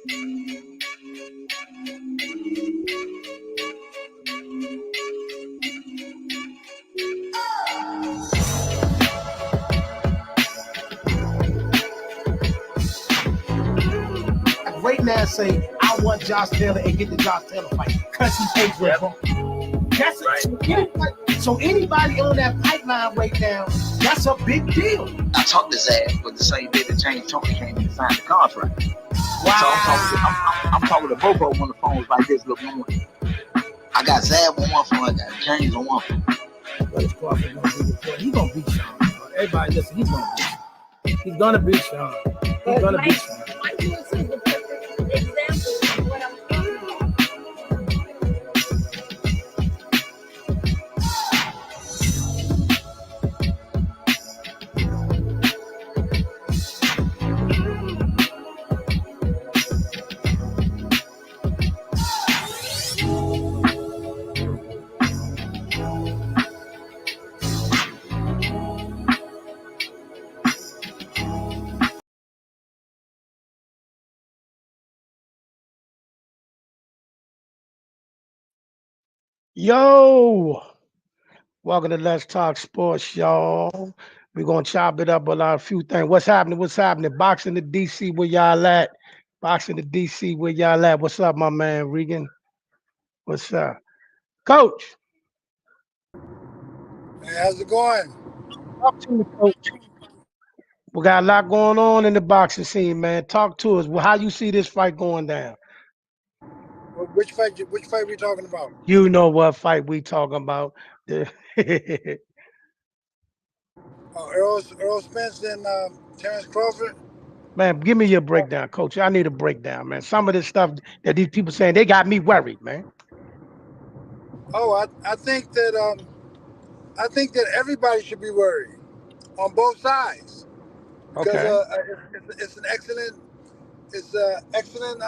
Right now, say I want Josh Taylor and get the Josh Taylor fight because he paid for it. That's right. So anybody on that pipeline right now, that's a big deal. I talked to Zach, but the same day that James Tony came in and signed the contract. Wow. So I'm talking to Bobo on the phone like this. Look, I got Zab on one phone, I got James on one phone. Spence Crawford gonna be the point. He's gonna beat Sean. Everybody listen, he's gonna beat Sean. He's gonna beat Sean. He's gonna beat Sean. Mike Lewis is the perfect example of what I'm talking about. Yo, welcome to Let's Talk Sports, y'all. We're gonna chop it up a few things. What's happening? What's happening? Boxing to DC, where y'all at? Boxing to DC, where y'all at? What's up, my man Regan? What's up, Coach? Hey, how's it going? Talk to me, Coach. We got a lot going on in the boxing scene, man. Talk to us. Well, how you see this fight going down? Which fight we talking about? You know what fight we talking about? Earl Spence and Terrence Crawford. Man, give me your breakdown, Coach. I need a breakdown, man. Some of this stuff that these people saying, they got me worried, man. Oh, I think that everybody should be worried on both sides because it's an excellent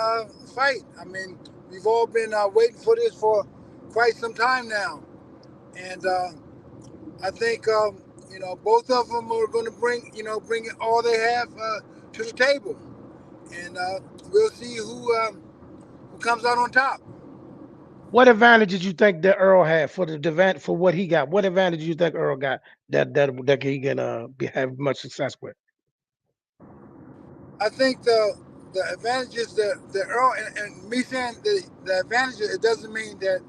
fight. I mean, we've all been waiting for this for quite some time now, and I think both of them are going to bring all they have to the table, and we'll see who comes out on top. What advantages you think that Earl had for what he got? What advantage you think Earl got that he can have much success with? I think the advantages that Earl and me saying the advantages, it doesn't mean that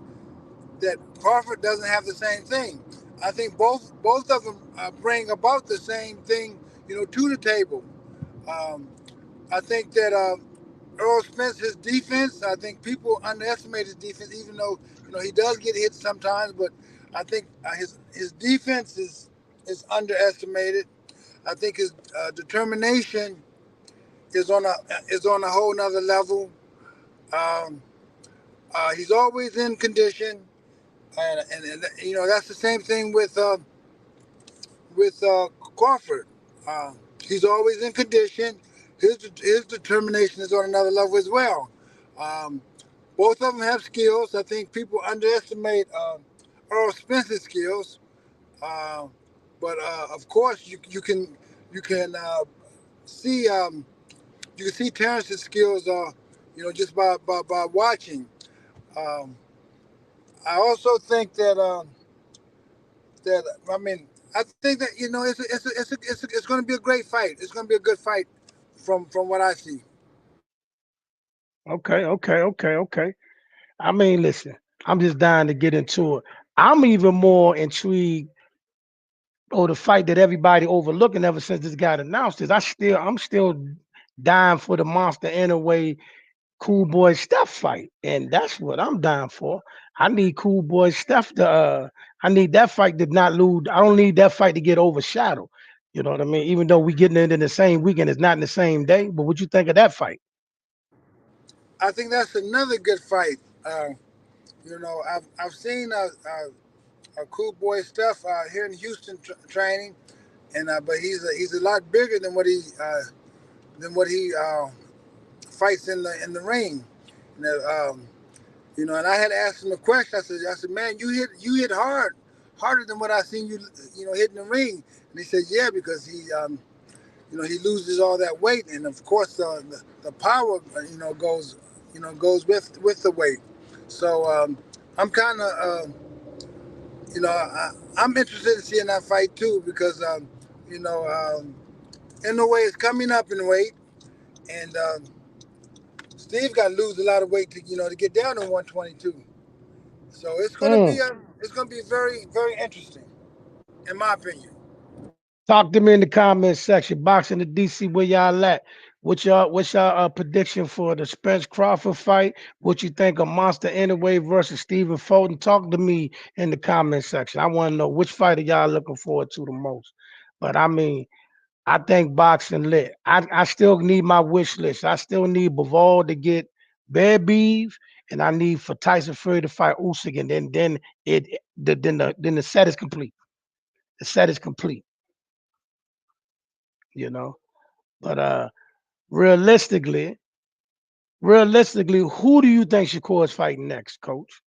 Crawford doesn't have the same thing. I think both of them bring about the same thing, to the table. I think that Earl Spence, his defense, I think people underestimate his defense, even though he does get hit sometimes. But I think his defense is underestimated. I think his determination is on a whole nother level. He's always in condition, and that's the same thing with Crawford. He's always in condition. His determination is on another level as well. Both of them have skills. I think people underestimate Earl Spence's skills, but of course you can see Terrence's skills. Just by watching. I also think that I think that it's going to be a great fight. It's going to be a good fight from what I see. Okay. I mean, listen, I'm just dying to get into it. I'm even more intrigued the fight that everybody overlooking ever since this got announced is I'm still dying for the Monster Inoue Cool Boy Steph fight, and that's what I'm dying for. I need Cool Boy Steph to. I need that fight to not lose. I don't need that fight to get overshadowed. You know what I mean? Even though we getting it in the same weekend, it's not in the same day. But what you think of that fight? I think that's another good fight. I've seen a Cool Boy Steph here in Houston training, and but he's a lot bigger than what he fights in the ring. And I had asked him a question. I said, man, you hit harder than what I seen you hitting the ring. And he said, yeah, because he loses all that weight, and of course the power goes with the weight. So I'm kind of I'm interested in seeing that fight too because you know Inoue is coming up in weight, and Steve got to lose a lot of weight to get down to 122. So it's gonna be very very interesting, in my opinion. Talk to me in the comments section. Boxing the DC, where y'all at? What's your prediction for the Spence Crawford fight? What you think of Monster Inoue versus Stephen Fulton? Talk to me in the comment section. I want to know which fight are y'all looking forward to the most. But I mean, I think boxing lit. I still need my wish list. I still need Bivol to get Bear Beef, and I need for Tyson Fury to fight Usyk, and then the set is complete. The set is complete. You know. But realistically, who do you think Shakur is fighting next, Coach?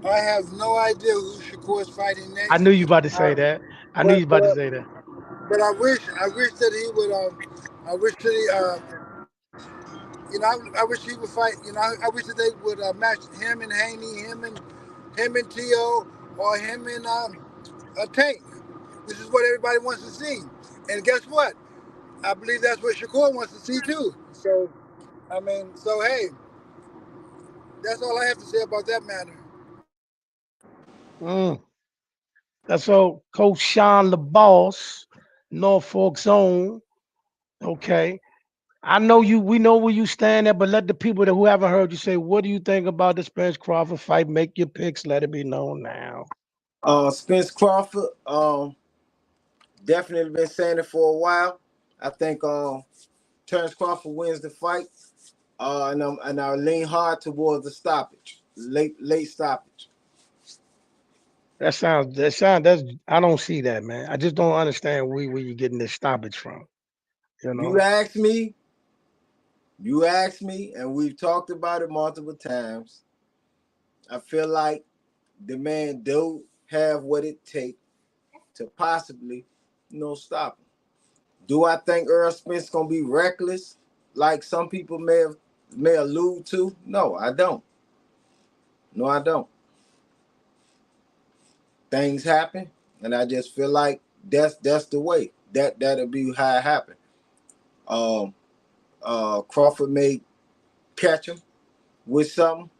I have no idea who Shakur is fighting I next, knew you about to say uh, that. I knew but you about to but say that. but I wish that he would I wish that I wish he would fight. I wish that they would match him and Haney, him and To, or him and Tank. This is what everybody wants to see, and guess what? I believe that's what Shakur wants to see too. So hey, that's all I have to say about that matter. Mm. That's all, Coach Sean the Boss, Norfolk Zone. Okay. I know you. We know where you stand at, but let the people who haven't heard you say, what do you think about the Spence Crawford fight? Make your picks. Let it be known now. Spence Crawford, definitely been saying it for a while. I think Terrence Crawford wins the fight. And I lean hard towards the stoppage, late stoppage. That's I don't see that, man. I just don't understand where you're getting this stoppage from. You know. You asked me, and we've talked about it multiple times. I feel like the man do have what it takes to possibly, stop him. Do I think Earl Spence gonna be reckless, like some people may allude to? No, I don't. No, I don't. Things happen, and I just feel like that's the way. That'll be how it happened. Crawford may catch him with something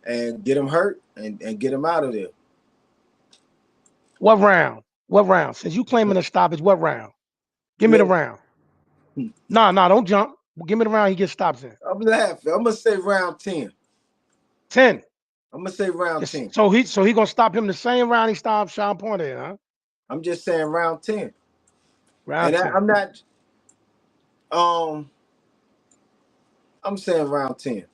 and get him hurt and get him out of there. What round? What round? Since you claiming a stoppage, what round? Give me the Look, round. No, don't jump. Give me the round he gets stops in. I'm laughing. I'm gonna say round 10. 10. I'm gonna say round 10. So he gonna stop him the same round he stopped Sean Porter, huh? I'm just saying round 10. Round And 10. I'm not I'm saying round 10.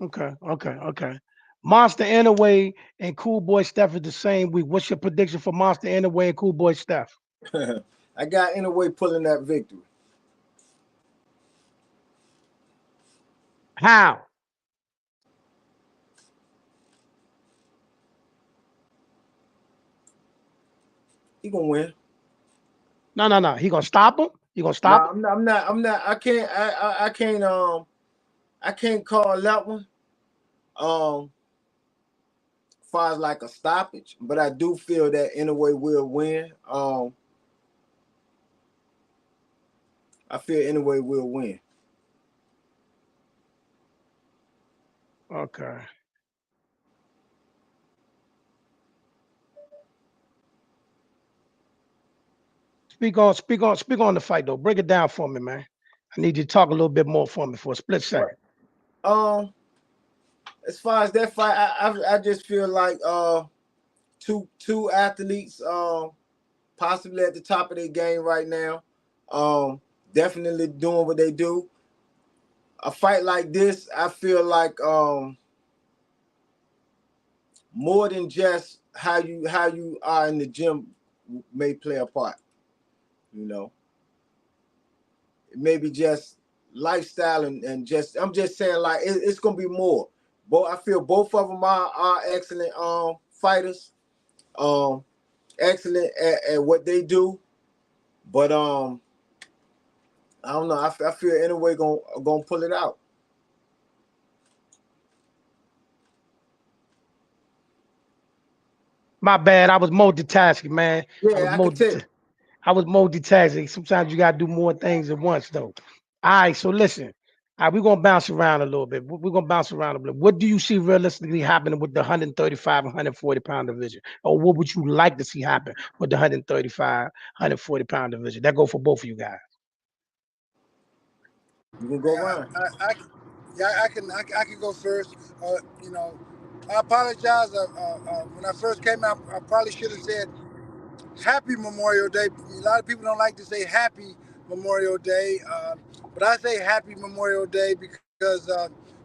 Okay. Monster Inoue and Cool Boy Steph is the same week. What's your prediction for Monster Inoue and Cool Boy Steph? I got Inoue pulling that victory. How? He gonna win. No. He gonna stop him? You gonna No, stop him? I'm not. I can't call that one. As far as like a stoppage, but I do feel that Inoue will win. I feel Inoue will win. Okay. Speak on the fight though. Break it down for me, man. I need you to talk a little bit more for me for a split second. As far as that fight, I just feel like two athletes possibly at the top of their game right now. Definitely doing what they do. A fight like this, I feel like more than just how you are in the gym may play a part. Maybe just lifestyle and just I'm just saying like it's gonna be more. I feel both of them are excellent fighters. excellent at what they do, but I don't know. I feel Inoue gonna pull it out. My bad. I was multitasking, man. Yeah, I can tell. I was multitasking. Sometimes you gotta do more things at once, though. All right, so listen. All right, we're gonna bounce around a little bit. We're gonna bounce around a bit. What do you see realistically happening with the 135 and 140-pound division? Or what would you like to see happen with the 135, 140-pound division? That go for both of you guys. You can go around. I can go first. You know, I apologize. When I first came out, I probably should have said Happy Memorial Day. A lot of people don't like to say Happy Memorial Day, but I say Happy Memorial Day because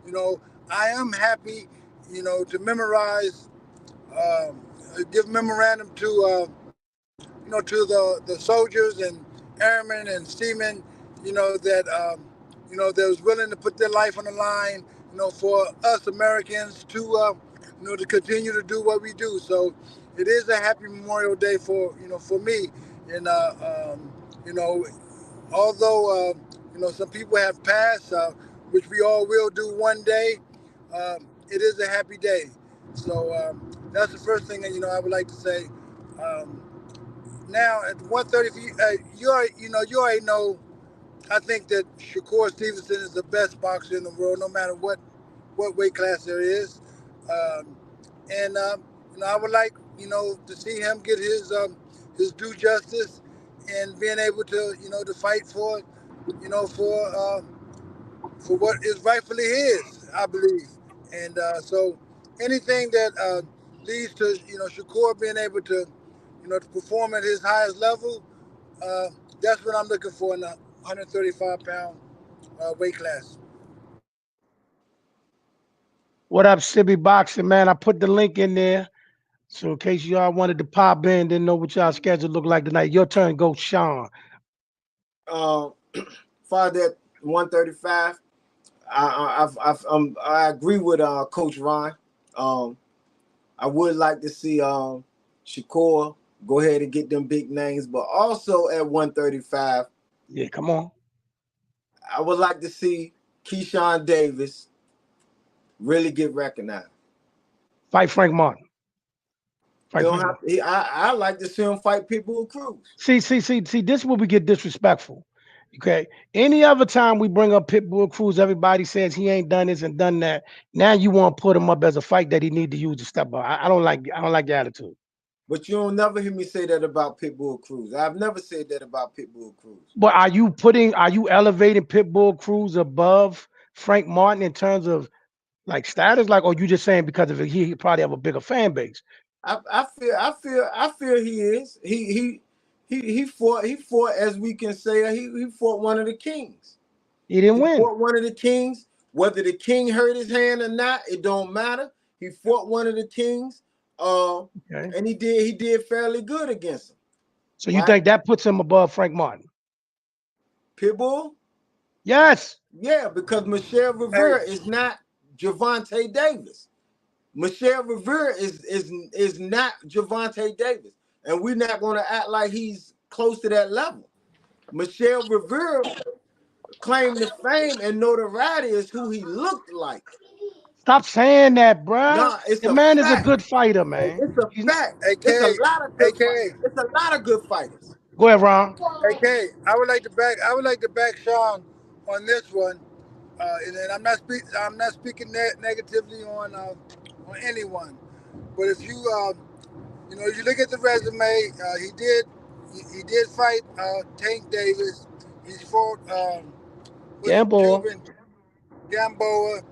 you know I am happy. You know, to memorize, um, give memorandum to the soldiers and airmen and seamen, that was willing to put their life on the line, for us Americans to continue to do what we do. So it is a happy Memorial Day for me, and you know, although some people have passed, which we all will do one day, it is a happy day. So that's the first thing that I would like to say. Um, Now at 130, you already know. I think that Shakur Stevenson is the best boxer in the world, no matter what weight class there is. Um, and I would like to see him get his due justice and being able to fight for what is rightfully his, I believe. And so anything that leads to Shakur being able to perform at his highest level, uh, that's what I'm looking for in the 135-pound weight class. What up, Sibby Boxing, man? I put the link in there. So in case y'all wanted to pop in, didn't know what y'all schedule looked like tonight. Your turn, go, Sean. For that 135, I agree with Coach Ron. I would like to see Shakur go ahead and get them big names, but also at 135, Yeah, come on. I would like to see Keyshawn Davis really get recognized. Fight Frank Martin. I like to see him fight Pitbull Cruz. See. This is where we get disrespectful. Okay. Any other time we bring up Pitbull Cruz, everybody says he ain't done this and done that. Now you want to put him up as a fight that he need to use to step up. I don't like the attitude. But you don't never hear me say that about Pitbull Cruz. I've never said that about Pitbull Cruz. But are you elevating Pitbull Cruz above Frank Martin in terms of like status? Like, or you just saying because of it, he probably have a bigger fan base? I feel he is. He fought as we can say he fought one of the kings. He didn't win. Fought one of the kings. Whether the king hurt his hand or not, it don't matter. He fought one of the kings. Okay. And he did fairly good against him. So you think that puts him above Frank Martin? Pitbull? Yes. Yeah, because Michelle Rivera is not Gervonta Davis. Michelle Rivera is not Gervonta Davis. And we're not going to act like he's close to that level. Michelle Rivera claimed the fame and notoriety as who he looked like. Stop saying that, bro. Nah, the man is a good fighter, man. It's a fact. It's a lot of good fighters. It's a lot of good fighters. Go ahead, Ron. Okay, I would like to back Sean on this one, and I'm not speaking negatively on anyone, but if you you look at the resume, he did fight Tank Davis. He's fought Gamboa,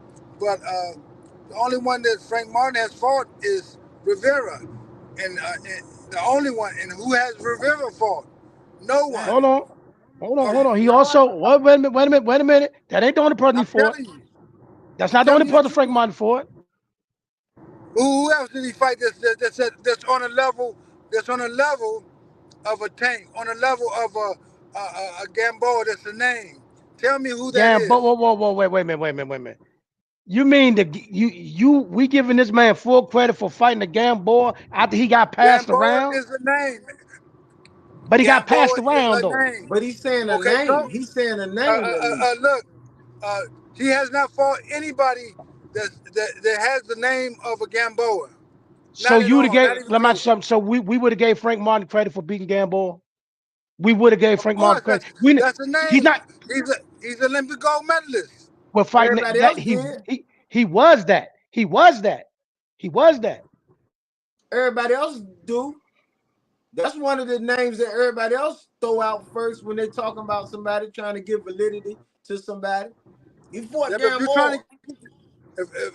but the only one that Frank Martin has fought is Rivera, and the only one. And who has Rivera fought? No one. Hold on. He also wait a minute. That ain't the only person he fought. That's not the only person Frank Martin fought. Who else did he fight that's on a level of a Tank, on a level of a Gamboa? That's the name. Tell me who that is. Whoa, wait a minute. You mean we giving this man full credit for fighting the Gamboa after he got passed Gamboa around? is a name. But he got Gamboa passed is around a though. name. But he's saying a Okay, name. no. He's saying a name at least. Look, uh, he has not fought anybody that has the name of a Gamboa. So Not at you would have all. gave Not even let me close. ask you something. So we would have gave Frank Martin credit for beating Gamboa. We would have gave Of Frank Martin course, credit. We that's a he's name. not He's Olympic gold medalist. well fighting Everybody that else did. he was that. He was that. He was that. Everybody else do. That's one of the names that everybody else throw out first when they're talking about somebody trying to give validity to somebody. He fought Yeah, but Gamboa.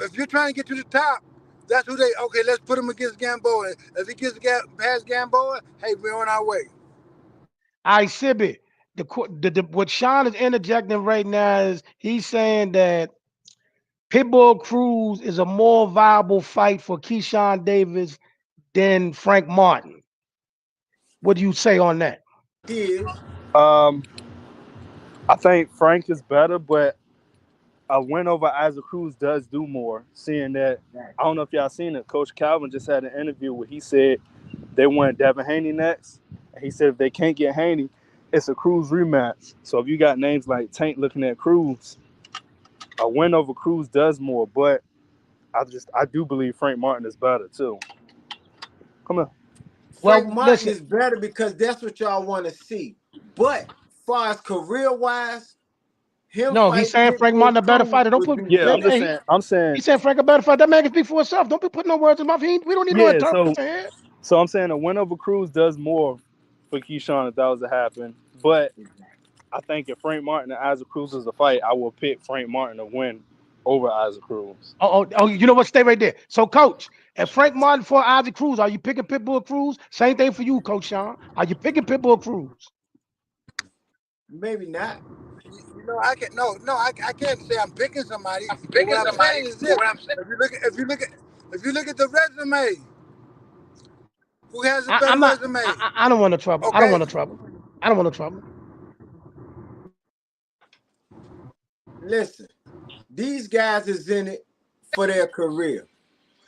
if you're trying to get to the top, that's who they. Okay, let's put him against Gamboa. If he gets past Gamboa, hey, we're on our way. I exhibit what Sean is interjecting right now is he's saying that Pitbull Cruz is a more viable fight for Keyshawn Davis than Frank Martin. What do you say on that? He is. Um, I think Frank is better, but a win over Isaac Cruz does do more. Seeing that, I don't know if y'all seen it. Coach Calvin just had an interview where he said they want Devin Haney next, and he said if they can't get Haney, it's a Cruz rematch. So if you got names like Tank looking at Cruz, a win over Cruz does more. But I do believe Frank Martin is better too. Come on. Frank Well, Martin listen, is better because that's what y'all want to see. But far as career wise, him no, he's fighting saying Frank Pitbull Martin a better Cruz fighter. Don't would put do Yeah, better. I'm saying, he said Frank a better fighter. That man can speak for himself. Don't be putting no words in my mouth. We don't need no yeah. So interpretation here. So I'm saying a win over Cruz does more for Keyshawn if that was to happen. But I think if Frank Martin and Isaac Cruz is a fight, I will pick Frank Martin to win over Isaac Cruz. Oh, you know what? Stay right there. So, Coach, if Frank Martin for Isaac Cruz, are you picking Pitbull Cruz? Same thing for you, Coach Sean. Are you picking Pitbull Cruz? Maybe not. I can't. I can't say I'm picking somebody. But what I'm saying is this: if you look at the resume, who has the I'm best not. resume? I don't want no trouble. I don't Okay, want no trouble. I don't want no trouble. Listen, these guys is in it for their career.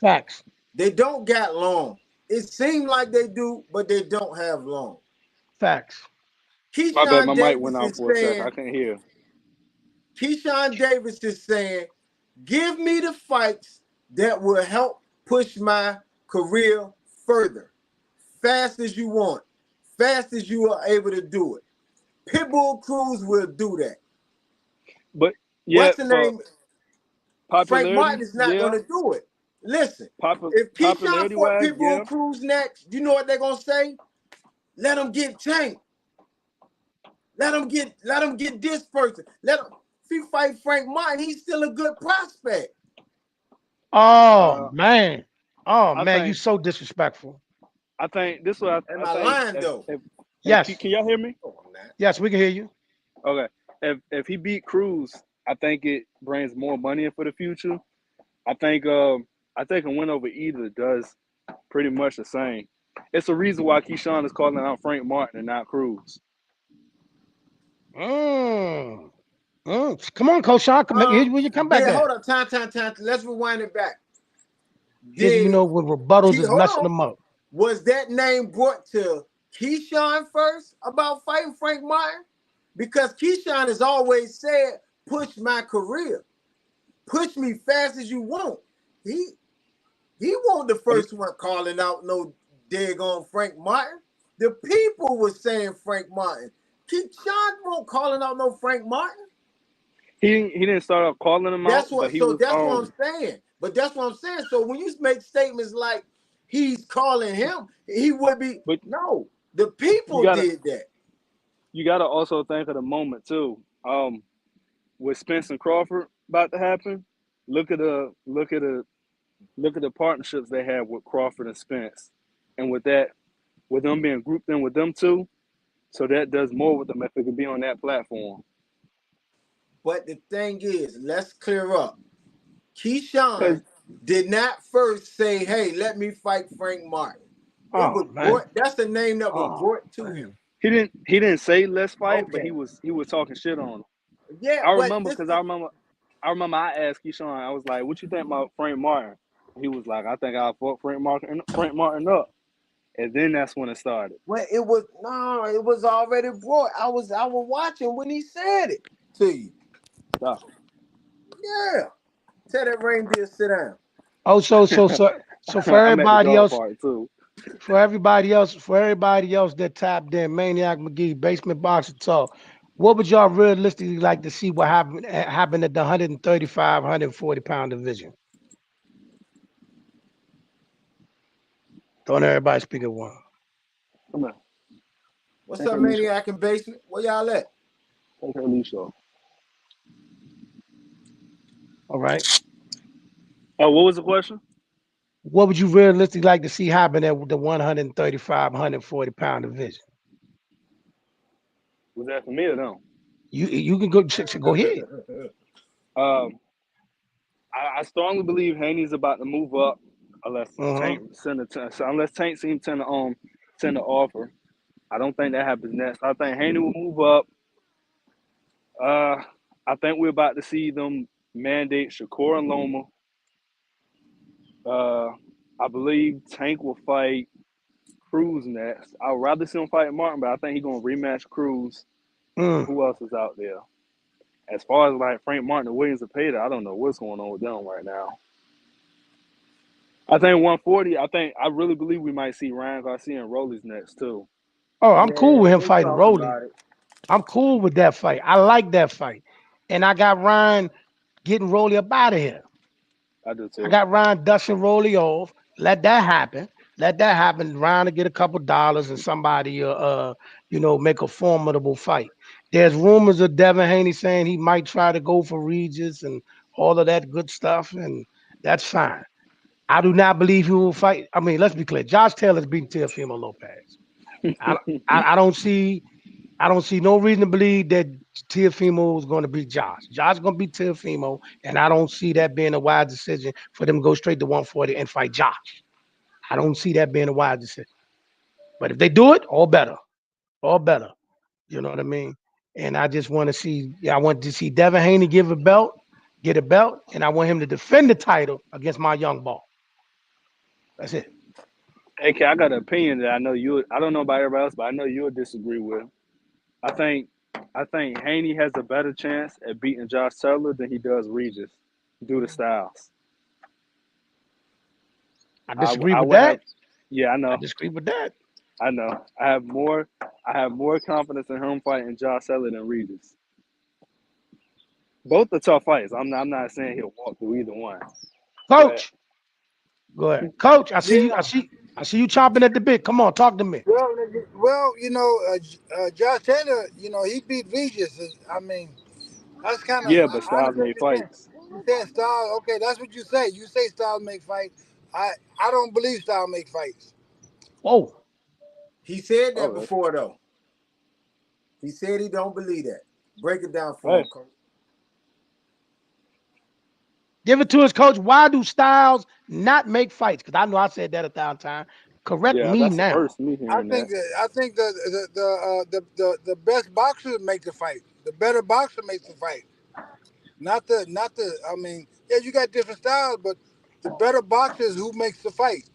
Facts. They don't got long. It seems like they do, but they don't have long. Facts. My bad, my Keyshawn mic went Davis out is for a second. I saying, couldn't hear. give me the fights that will help push my career further. Fast as you want. Fast as you are able to do it. Pitbull Cruz will do that. But yeah, What's the for name? Frank Martin popularity, is not going yeah. to do it. Listen, if Keyshawn Popularity fought wise, yeah. Pitbull Cruz next, you know what they're going to say? Let him get Tank. Let him get this person. If he fight Frank Martin, he's still a good prospect. Oh Uh, man. Oh I man, you think so disrespectful. this is what Am I I think. lying though? Yes. Can y'all hear me? Oh, I'm not. Yes, we can hear you. Okay. If he beat Cruz, I think it brings more money in for the future. I think a win over either does pretty much the same. It's a reason why Keyshawn is calling out Frank Martin and not Cruz. Come on, Coach Sean. Here when you come back at. Hold on, time. Let's rewind it back. Here's you know when rebuttals is Hold messing on. them up. Was that name brought to Keyshawn first about fighting Frank Martin? Because Keyshawn has always said, push my career. Push me fast as you want. He wasn't the first one calling out no daggone Frank Martin. The people were saying Frank Martin. Keyshawn won't calling out no Frank Martin. He didn't start off calling him out, but he was That's what I'm saying. But that's what I'm saying. So when you make statements like he's calling him, he would be. But no, the people did that. You gotta also think of the moment too. With Spence and Crawford about to happen, look at the partnerships they had with Crawford and Spence, and with them being grouped in with them two, so that does more with them if it could be on that platform. But the thing is, let's clear up. Keyshawn did not first say, "Hey, let me fight Frank Martin." That's the name that was brought to him. He didn't say let's fight, but he was talking shit on him. Yeah, I remember. I remember I asked Keyshawn, I was like, "What you think about Frank Martin?" He was like, "I think I'll fuck Frank Martin up," and then that's when it started. Well, it was already brought. I was watching when he said it to you. Stop Yeah. Tell that reindeer sit down. Oh, so for I'm at the everybody dog else, part too. for everybody else that tapped in, Maniac McGee, Basement Boxer Talk, what would y'all realistically like to see what happened at the 135, 140 pound division? Don't everybody speak at one. Come on, What's take up, her leash off. Maniac in basement? Where y'all at? Take her leash off. All right. Oh, what was the question? What would you realistically like to see happen at the 135, 140 pound division? Was that for me or no? You can go ahead. Um, I strongly believe Haney's about to move up unless Uh-huh. unless Tank seems send an offer. I don't think that happens next. I think Haney will move up. I think we're about to see them mandate Shakur and Loma. I believe Tank will fight Cruz next. I'd rather see him fight Martin, but I think he's gonna rematch Cruz. And Mm. who else is out there? As far as like Frank Martin and Williams Zepeda, I don't know what's going on with them right now. I think 140. I really believe we might see Ryan Garcia and Rollies next too. Oh, I'm cool Yeah, with him they fighting talking Rolly. about it. I'm cool with that fight. I like that fight. And I got Ryan getting Rolly up out of here. I do I too. got Ryan dusting Rolly off. Let that happen. Let that happen. Ryan to get a couple dollars and somebody make a formidable fight. There's rumors of Devin Haney saying he might try to go for Regis and all of that good stuff, and that's fine. I do not believe he will fight. I mean, let's be clear. Josh Taylor's beating Teofimo Lopez. I, I don't see no reason to believe that Teofimo is going to beat Josh. Josh is going to beat Teofimo, and I don't see that being a wise decision for them to go straight to 140 and fight Josh. I don't see that being a wise decision. But if they do it, all better, all better. You know what I mean? And I just want to see. I want to see Devin Haney get a belt, and I want him to defend the title against my young ball. That's it. AK, I got an opinion that I know you. I don't know about everybody else, but I know you'll disagree with. I think I think Haney has a better chance at beating Josh Taylor than he does Regis due to styles. I disagree I with would have. that. Yeah, I I know. disagree with that. I know. I have more confidence in him fighting Josh Taylor than Regis. Both are tough fights. I'm not saying he'll walk through either one, but Coach, go ahead. Coach, I see you. Yeah. I see you chomping at the bit. Come on, talk to me. Well, Josh Taylor, he beat Regis. I mean, that's kind of yeah, but I styles understand made what you're saying. fights. You said style. Okay, that's what you say. You say style make fight. I don't believe style make fights. Whoa. He said that Okay. before though. He said he don't believe that. Break it down for Hey, him, coach. Give it to us, coach. Why do styles not make fights? Because I know I said that 1,000 times. Correct yeah, me that's the now. first me hearing that. I think the best boxer make the fight. The better boxer makes the fight. Not the. I mean, yeah, you got different styles, but the better boxer is who makes the fight.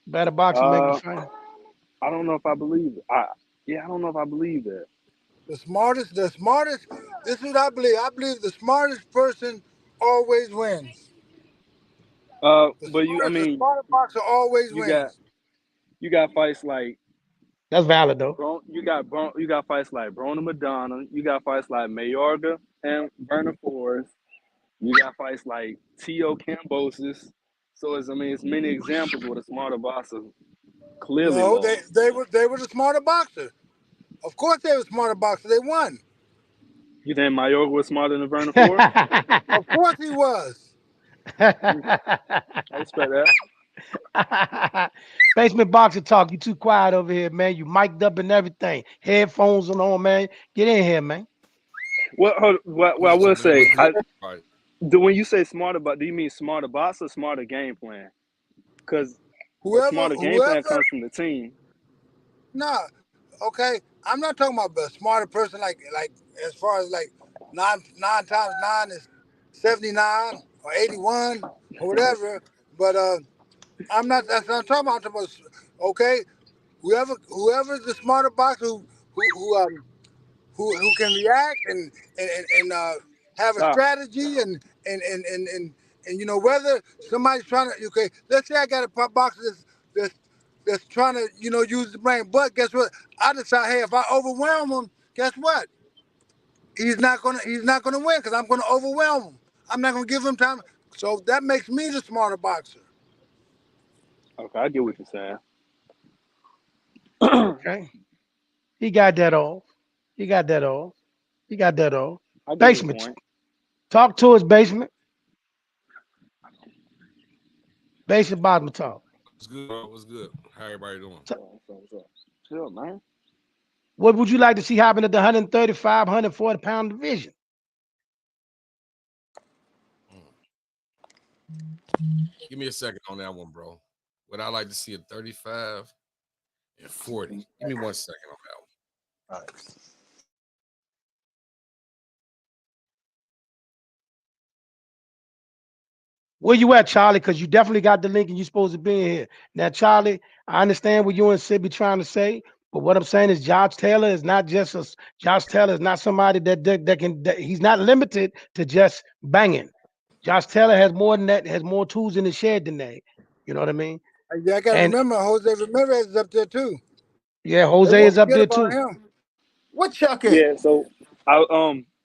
Better boxer make the Uh, fight. I don't know if I believe it. I don't know if I believe that. The smartest. This is what I believe. I believe the smartest person always wins. But I The mean, smartest boxer always you got wins. you got fights like That's valid though. You got fights like Brona Madonna. You got fights like Mayorga and Vernon Forrest. You got fights like Tio Cambosis. So it's many examples where the smarter boxer clearly No, they lost. they were they were the smarter boxer. Of course, they were smarter boxer. They won. You think Mayorga was smarter than Vernon Forrest? Of course, he was. I respect that. Basement boxer talk. You too quiet over here, man. You mic'd up and everything. Headphones on, man. Get in here, man. I will Man, say, what's good? Right. when you say smarter, do you mean smarter box or smarter game plan? Because a Whoever, smarter game plan whoever. comes from the team. Nah, okay. I'm not talking about a smarter person like as far as like Nine times nine is 79 or 81 or whatever. But I'm not. That's what I'm talking about. I'm talking about, okay, whoever's the smarter boxer who can react and have a Stop. strategy and you know whether somebody's trying to, okay, let's say I got a boxer that's that's trying to, you know, use the brain, but guess what, I decide, hey, if I overwhelm him, guess what, he's not gonna win because I'm gonna overwhelm him. I'm not gonna give him time. So that makes me the smarter boxer. Okay, I get what you're saying. Okay. He got that off. He got that off. He got that off. I get your Basement. point. Talk to his basement. Basement bottom talk. What's good, bro? What's good? How everybody doing? T- So. Chill, man. What would you like to see happen at the 135, 140 pound division? Give me a second on that one, bro. Would I like to see a 35 and 40? Give me 1 second on that one. All right. Where you at, Charlie? Because you definitely got the link and you're supposed to be in here. Now, Charlie, I understand what you and Sid be trying to say, but what I'm saying is Josh Taylor is not just a Josh Taylor is not somebody that he's not limited to just banging. Josh Taylor has more than that, has more tools in the shed than that. You know what I mean? I got to And remember Jose Ramirez is up there too. yeah, They Jose won't is up forget there about too. him. What Chuck at? Yeah. So I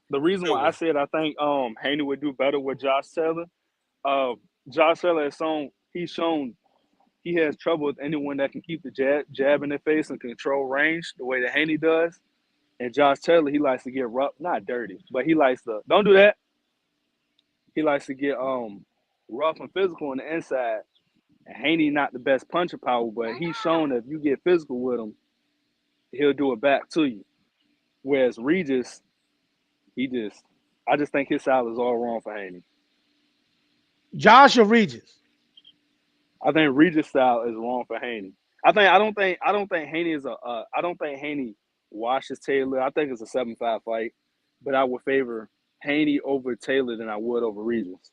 the reason Good why I one. said I think Haney would do better with Josh Taylor. Uh, Josh Taylor has shown he has trouble with anyone that can keep the jab in their face and control range the way that Haney does. And Josh Taylor, he likes to get rough, not dirty, but he likes to don't do that. He likes to get rough and physical on the inside. And Haney not the best puncher power, but he's shown that if you get physical with him, he'll do it back to you. Whereas Regis, I just think his style is all wrong for Haney. Josh or Regis? I think Regis' style is wrong for Haney. I don't think Haney is I don't think Haney washes Taylor. I think it's a 7-5 fight, but I would favor Haney over Taylor than I would over Regis.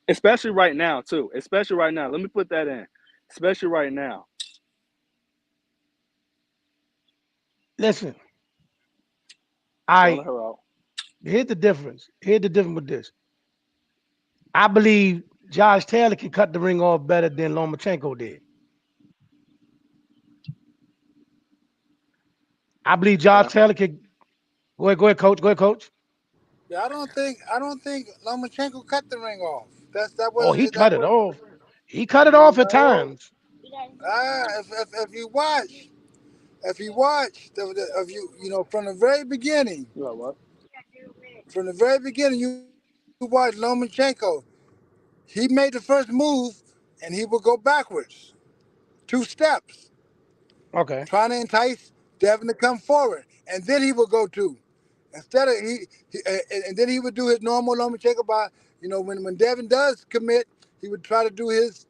Especially right now, too. Especially right now. Let me put that in. Especially right now. Listen, Calling I her out. here's the difference. Here's the difference with this. I believe Josh Taylor can cut the ring off better than Lomachenko did. I believe Josh Okay. Taylor can go ahead, coach. Go ahead, coach. Yeah, I don't think Lomachenko cut the ring off. That Oh, he was that cut it was off. He cut it off at no. times. If you watch if you know from the very beginning, You know what? you watch Lomachenko. He made the first move, and he would go backwards, 2 steps, Okay. trying to entice Devin to come forward, and then he would go two. Instead of and then he would do his normal Lomachenko by, you know, when Devin does commit, he would try to do his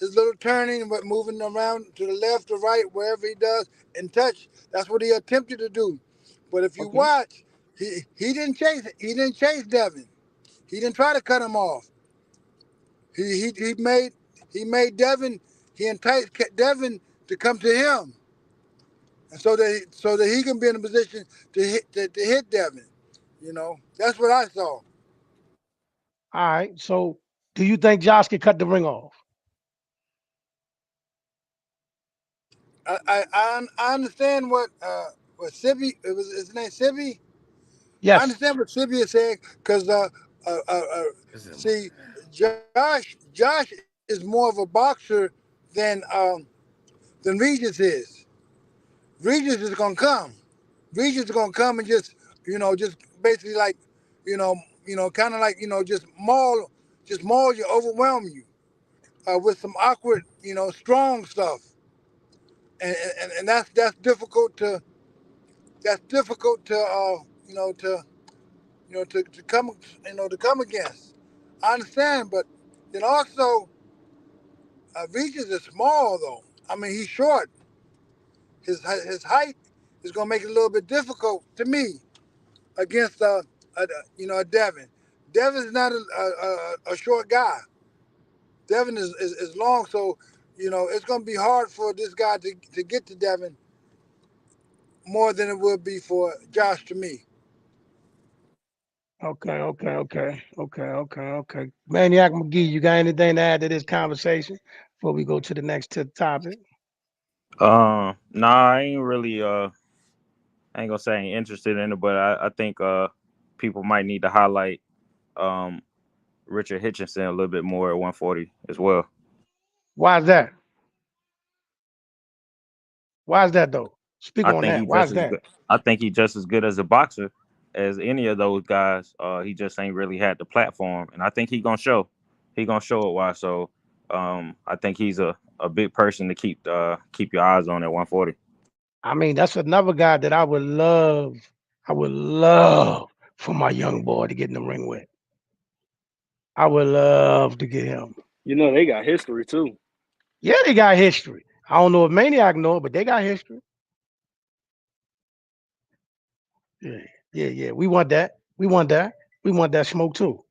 little turning, but moving around to the left or right, wherever he does, and touch. That's what he attempted to do. But if you Okay. watch, he didn't chase Devin. He didn't try to cut him off. He made Devin, he enticed Devin to come to him, and so that he can be in a position to hit Devin. You know, that's what I saw. All right. So do you think Josh can cut the ring off? I understand what Sibby, it was his name Sibby. I Yes. understand what Sibby is saying because uh, uh, uh, Is it see, Montana? Josh is more of a boxer than Regis is. Regis is gonna come. Regis is gonna come and just basically like, you know, kind of like, just maul you, overwhelm you with some awkward, strong stuff, and that's difficult to you know to come against. I understand, but then also Regis is small though. I mean, he's short. His height is gonna make it a little bit difficult to me against a Devin. Devin's not a short guy. Devin is long, so it's going to be hard for this guy to get to Devin more than it would be for Josh to me. Okay. Maniac McGee, you got anything to add to this conversation before we go to the next topic? Nah, I ain't really I ain't gonna say I ain't interested in it, but I think people might need to highlight um Richard Hitchinson a little bit more at 140 as well. Why is that? Why is that though? Speak I on think that. he Why just is as that? good. I think he just as good as a boxer as any of those guys. He just ain't really had the platform, and I think he gonna show. He gonna show it why. So I think he's a big person to keep your eyes on at 140. I mean, that's another guy that I would love. I would love for my young boy to get in the ring with. I would love to get him. They got history too. Yeah, they got history. I don't know if Maniac know it, but they got history. Yeah. We want that. We want that. We want that smoke too.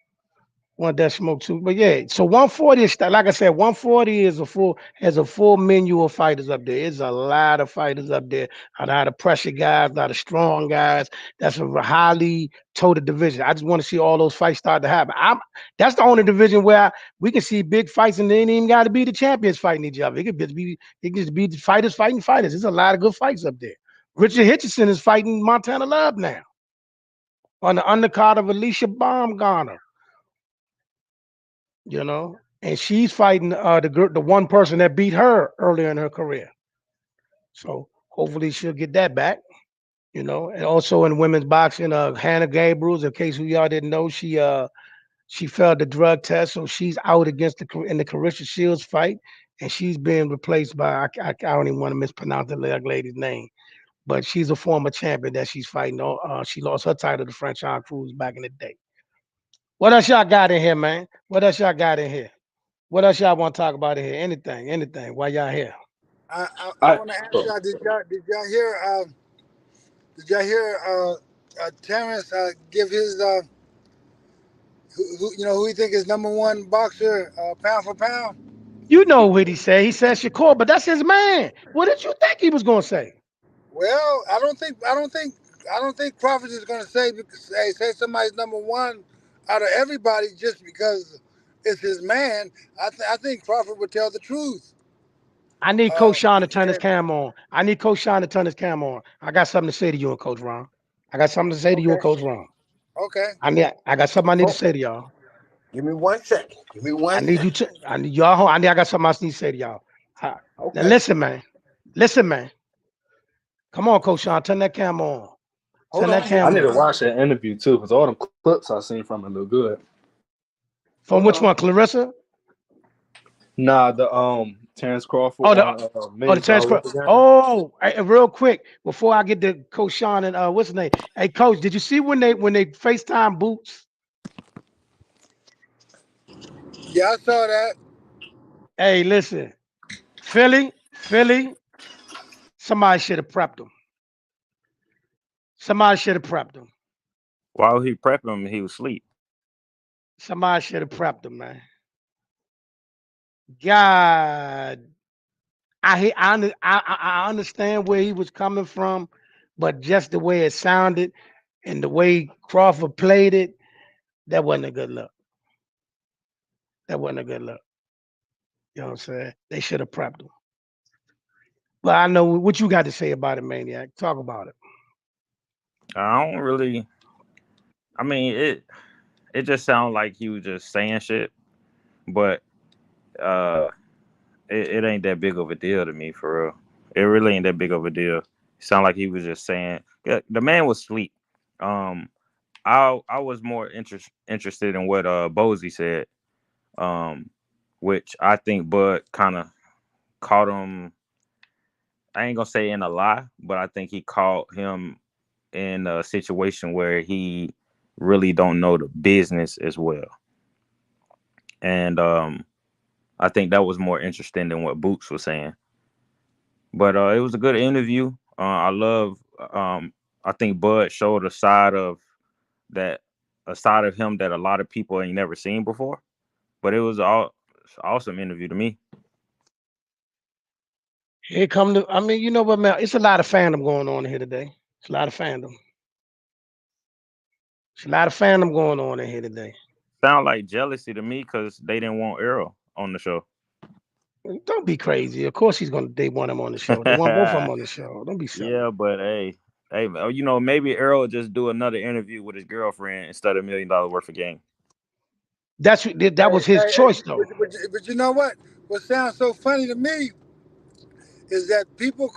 Want that smoke too. But yeah, so 140 is like I said, 140 is has a full menu of fighters up there. It's a lot of fighters up there. A lot of pressure guys, a lot of strong guys. That's a highly toted division. I just want to see all those fights start to happen. That's the only division where we can see big fights and they ain't even got to be the champions fighting each other. It could just be the fighters fighting fighters. There's a lot of good fights up there. Richard Hitchins is fighting Montana Love now on the undercard of Alycia Baumgarder. And she's fighting the one person that beat her earlier in her career. So hopefully she'll get that back. And also in women's boxing, Hanna Gabriels, in case who y'all didn't know, she failed the drug test, so she's out in the Carissa Shields fight, and she's being replaced by I don't even want to mispronounce the lady's name, but she's a former champion that she's fighting. She lost her title to Franchon Cruz back in the day. What else y'all got in here, man? What else y'all got in here? What else y'all want to talk about in here? Anything? While y'all here? I want to ask y'all, did y'all hear Terrence give his who he think is number one boxer pound for pound? You know what he said. He said Shakur, but that's his man. What did you think he was gonna say? Well, I don't think Crawford is going to say somebody's number one out of everybody just because it's his man. I think Crawford would tell the truth. I need Coach Sean to turn his And cam on. I got something to say to you and Coach Ron. I got something to say to you okay, and Coach Ron. okay. I got something I need to Oh, say to y'all. give me 1 second. Give me I one need second. you to. I need y'all. I got something else I need to say to y'all. Uh, Now Okay. listen, man. Listen, man. Come on, Coach Sean. Turn that cam on. Hold Turn on. that I cam need to on. watch that interview too, because all them clips I seen from it look good. From Hold which on. one, Clarissa? Nah, the Terrence Crawford Oh, on the men's transfer. weight again. Oh, real quick before I get to Coach Sean and what's his name? Hey, Coach, did you see when they FaceTime Boots? Yeah, I saw that. Hey, listen, Philly. Somebody should have prepped him. Somebody should have prepped him. While he prepping him, he was asleep. Somebody should have prepped him, man. God, I understand where he was coming from, but just the way it sounded and the way Crawford played it, that wasn't a good look. That wasn't a good look. You know what I'm saying? They should have prepped him. But I know what you got to say about it, Maniac. Talk about it. I don't really. I mean, it just sounded like he was just saying shit, but uh, it ain't that big of a deal to me for real. It really ain't that big of a deal. It sounded like he was just saying. Yeah, the man was asleep. Um, I was more interested in what Bozy said. Which I think Bud kind of caught him. I ain't gonna say in a lie, but I think he caught him in a situation where he really don't know the business as well. And I think that was more interesting than what Boots was saying. But it was a good interview. I love. I think Bud showed a side of that a side of him that a lot of people ain't never seen before. But it was awesome interview to me. Here come the. I mean, you know what, man? It's a lot of fandom going on here today. It's a lot of fandom. It's a lot of fandom going on in here today. Sound like jealousy to me because they didn't want Earl on the show. Don't be crazy. Of course they want him on the show. They want both of them on the show. Don't be silly. Yeah, but hey, you know, maybe Earl will just do another interview with his girlfriend instead of $1 million worth of game. That was his choice, though. But you know what? What sounds so funny to me is that people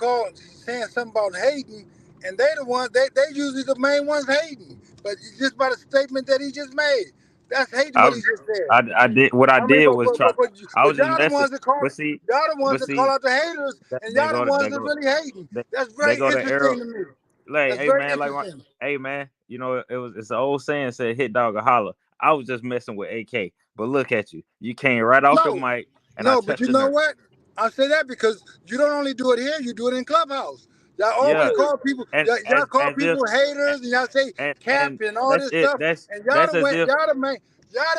saying something about hating, and they the ones they usually the main ones hating. But just by the statement that he just made, that's hating what he just said. I did what I did was try. I was just y'all the messing. ones that call But see, y'all the ones that call out the haters, and they y'all the go ones they that go really hating. That's they very go to Earl. interesting to me. Like, That's hey very man, interesting. hey man, you know it's an old saying said hit dog or holler. I was just messing with AK, but look at you. You came right off the mic, and I No, but touched you the know nerve. what? I say that because you don't only do it here, you do it in Clubhouse. Y'all Yeah, always call people, and y'all call as if people haters, and y'all say cap and and all that's this it. stuff. And That's as if y'all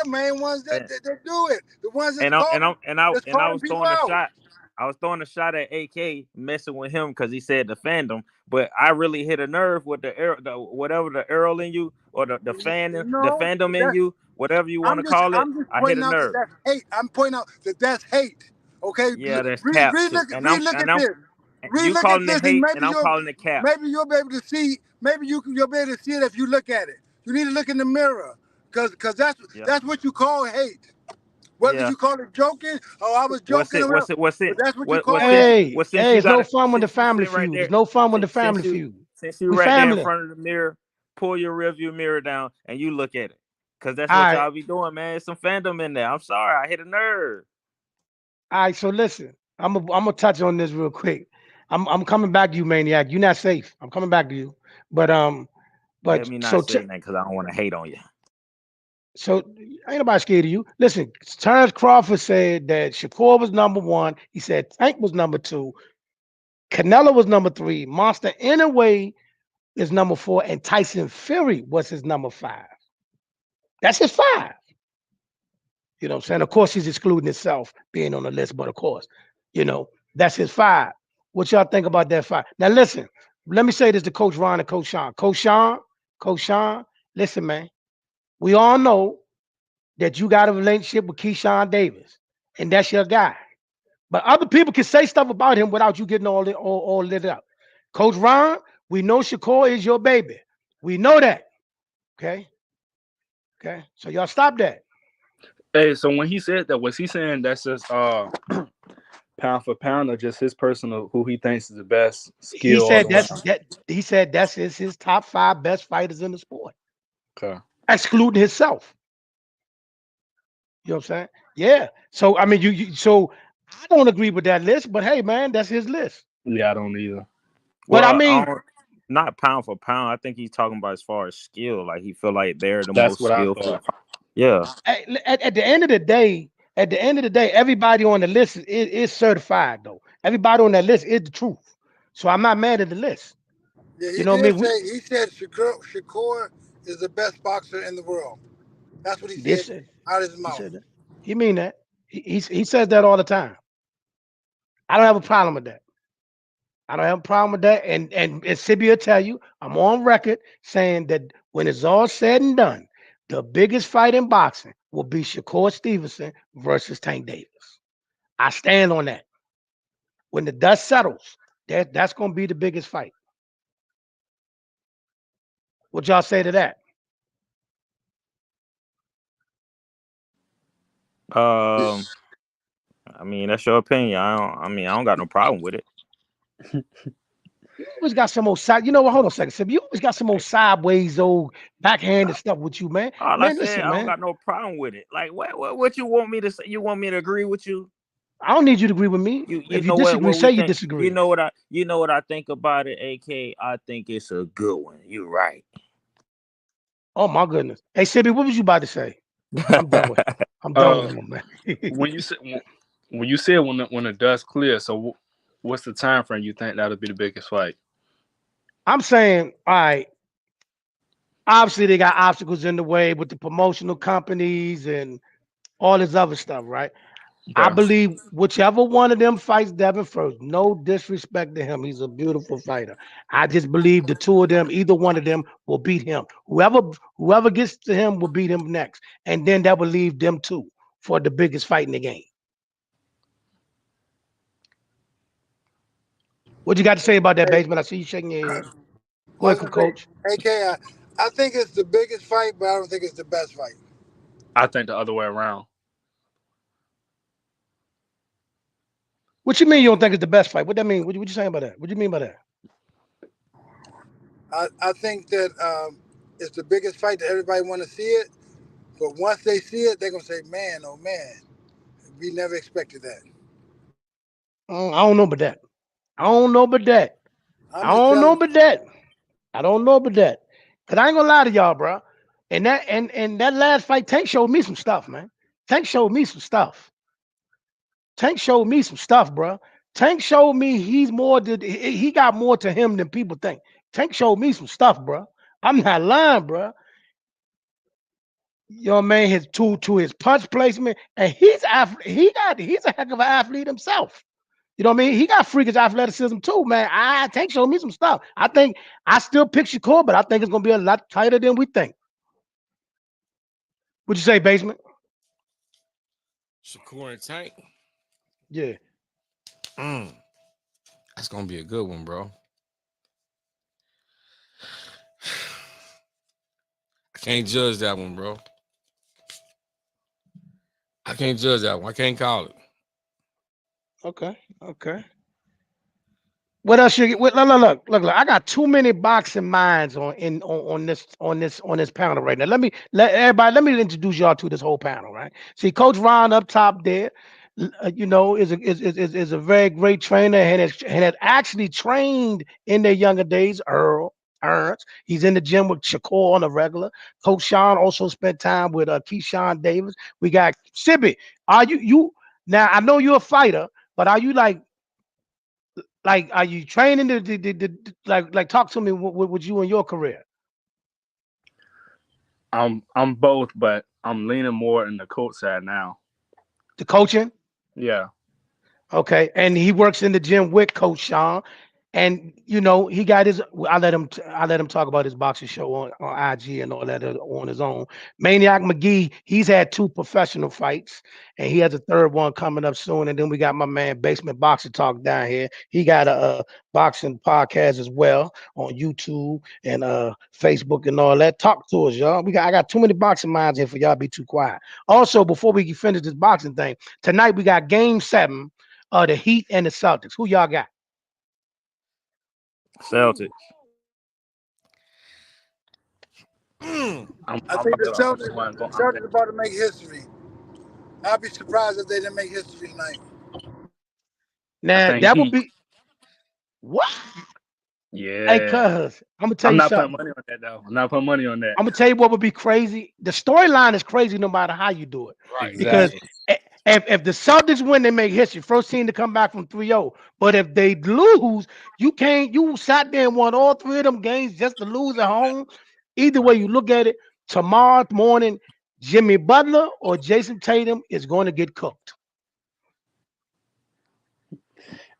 the main ones that do it. The ones that's I calling was people throwing a out. shot. I was throwing a shot at AK, messing with him because he said the fandom, but I really hit a nerve with whatever the Earl in you or the No, fandom in that's you, whatever you want to call it. I'm just I hit pointing a out that nerve. that's hate. I'm pointing out that that's hate. Okay, Yeah, that's cap too. read look at this. You Look at calling this, it and hate, and I'm calling it cap. maybe you'll be able to see. Maybe you'll be able to see it if you look at it. You need to look in the mirror, cause that's what you call hate. Whether Yeah. you call it joking or I was What's joking it? around, What's it? What's but it? that's what you call Since hate. since you It's got no it, fun with the since you family sitting right feud. there, There's no fun with the family since you feud. We right there in family. front of the mirror, pull your rearview mirror down and you look at it, cause that's All what right. y'all be doing, man. It's some fandom in there. I'm sorry, I hit a nerve. All right. So listen, I'm gonna touch on this real quick. I'm coming back to you, Maniac. You're not safe. I'm coming back to you. But Let me not say that because I don't want to hate on you. So ain't nobody scared of you. Listen, Terrence Crawford said that Shakur was number 1. He said Tank was number 2. Canelo was number 3. Monster Inoue is number 4, and Tyson Fury was his number 5. That's his 5. You know what I'm saying? Of course, he's excluding himself being on the list, but of course, that's his 5. What y'all think about that 5? Now, listen, let me say this to Coach Ron and Coach Sean. Coach Sean, listen, man. We all know that you got a relationship with Keyshawn Davis, and that's your guy. But other people can say stuff about him without you getting all lit up. Coach Ron, we know Shakur is your baby. We know that. Okay. So y'all stop that. Hey, so when he said that, was he saying that's just pound for pound or just his personal who he thinks is the best He skill all said around? he said that's his top 5 best fighters in the sport, Okay. excluding himself. You know what I'm saying? Yeah. So I mean, so I don't agree with that list, but hey, man, that's his list. Yeah, I don't either. But I Well, mean, not pound for pound. I think he's talking about as far as skill. Like he feel like they're the That's most what I skillful. thought. Yeah. at the end of the day, everybody on the list is certified though. Everybody on that list is the truth. So I'm not mad at the list. Yeah, You he know what I did mean? say he said Shakur is the best boxer in the world. That's what he said This out of his he mouth. said that. He mean that. He says that all the time. I don't have a problem with that. I don't have a problem with that. And Sibi will tell you, I'm on record saying that when it's all said and done, the biggest fight in boxing will be Shakur Stevenson versus Tank Davis. I stand on that. When the dust settles, that's going to be the biggest fight. What y'all say to that? I mean, that's your opinion. I don't got no problem with it. You always got some old side. You know what? Hold on a second, Sibi. You always got some old sideways, old backhanded stuff with you, man. All I Man, said, listen, I don't man. got no problem with it. Like, what you want me to say? You want me to agree with you? I don't need you to agree with me. You If you know disagree, what we say you think. disagree. You know what I think about it, AK. I think it's a good one. You right. Oh my goodness. Hey, Sibi, what was you about to say? I'm done with him. I'm done with him, man. When you said when the dust clears, so what's the time frame you think that'll be the biggest fight? I'm saying, all right, Obviously, they got obstacles in the way with the promotional companies and all this other stuff, right? I Okay. believe whichever one of them fights Devin first, no disrespect to him. He's a beautiful fighter. I just believe the two of them, either one of them will beat him. Whoever gets to him will beat him next. And then that will leave them two for the biggest fight in the game. What you got to say about that, Basement? I see you shaking your head. Go I ahead, was gonna coach. say, AK, I think it's the biggest fight, but I don't think it's the best fight. I think the other way around. What you mean you don't think it's the best fight? What that mean? What you saying about that? What do you mean by that? I think that it's the biggest fight that everybody want to see it, but once they see it, they're gonna say, "Man, oh man, we never expected that." I don't know about that. I don't know about that. I'm I just don't know telling about that. I don't know about that. Cause I ain't gonna lie to y'all, bro. And that last fight, Tank showed me some stuff, man. Tank showed me some stuff. Tank showed me some stuff, bro. Tank showed me he's more. He got more to him than people think. Tank showed me some stuff, bro. I'm not lying, bro. You know what I mean? His to his punch placement, and he's he's a heck of an athlete himself. You know what I mean? He got freakish athleticism too, man. I Tank showed me some stuff. I think I still pick Shakur, but I think it's gonna be a lot tighter than we think. What you say, Basement? Shakur and Tank. Yeah. That's gonna be a good one, bro. I can't judge that one, bro. I can't judge that one. I can't call it. Okay. Okay. What else you get? Look. I got too many boxing minds on this panel right now. Let me introduce y'all to this whole panel, right? See, Coach Ron up top there, you know, is a very great trainer and has actually trained in their younger days. Ernst, he's in the gym with Shakur on a regular. Coach Sean also spent time with Keyshawn Davis. We got Sibby. Are you now? I know you're a fighter, but are you like, are you training like talk to me with you in your career? I'm both, but I'm leaning more in the coach side now. The coaching? Yeah. Okay. And he works in the gym with Coach Sean. And you know, he got his I let him talk about his boxing show on IG and all that on his own. Maniac McGee, he's had 2 professional fights, and he has a third one coming up soon. And then we got my man Basement Boxer Talk down here. He got a boxing podcast as well on YouTube and Facebook and all that. Talk to us, y'all. I got too many boxing minds here for y'all to be too quiet. Also, before we finish this boxing thing, tonight we got game 7 of the Heat and the Celtics. Who y'all got? Celtics. I'm I think about the to, I'm the Celtics, one the going. Celtics about to make history. I'd be surprised if they didn't make history tonight. I Now think that would Heat. be what? Hey, Yeah. cuz I'm gonna tell I'm you not putting something. money on that though. I'm not putting money on that. I'm gonna tell you what would be crazy. The storyline is crazy no matter how you do it. Right. Because Exactly. if the Celtics win, they make history. First team to come back from 3-0. But if they lose, you sat there and won all 3 of them games just to lose at home. Either way you look at it, tomorrow morning, Jimmy Butler or Jason Tatum is going to get cooked.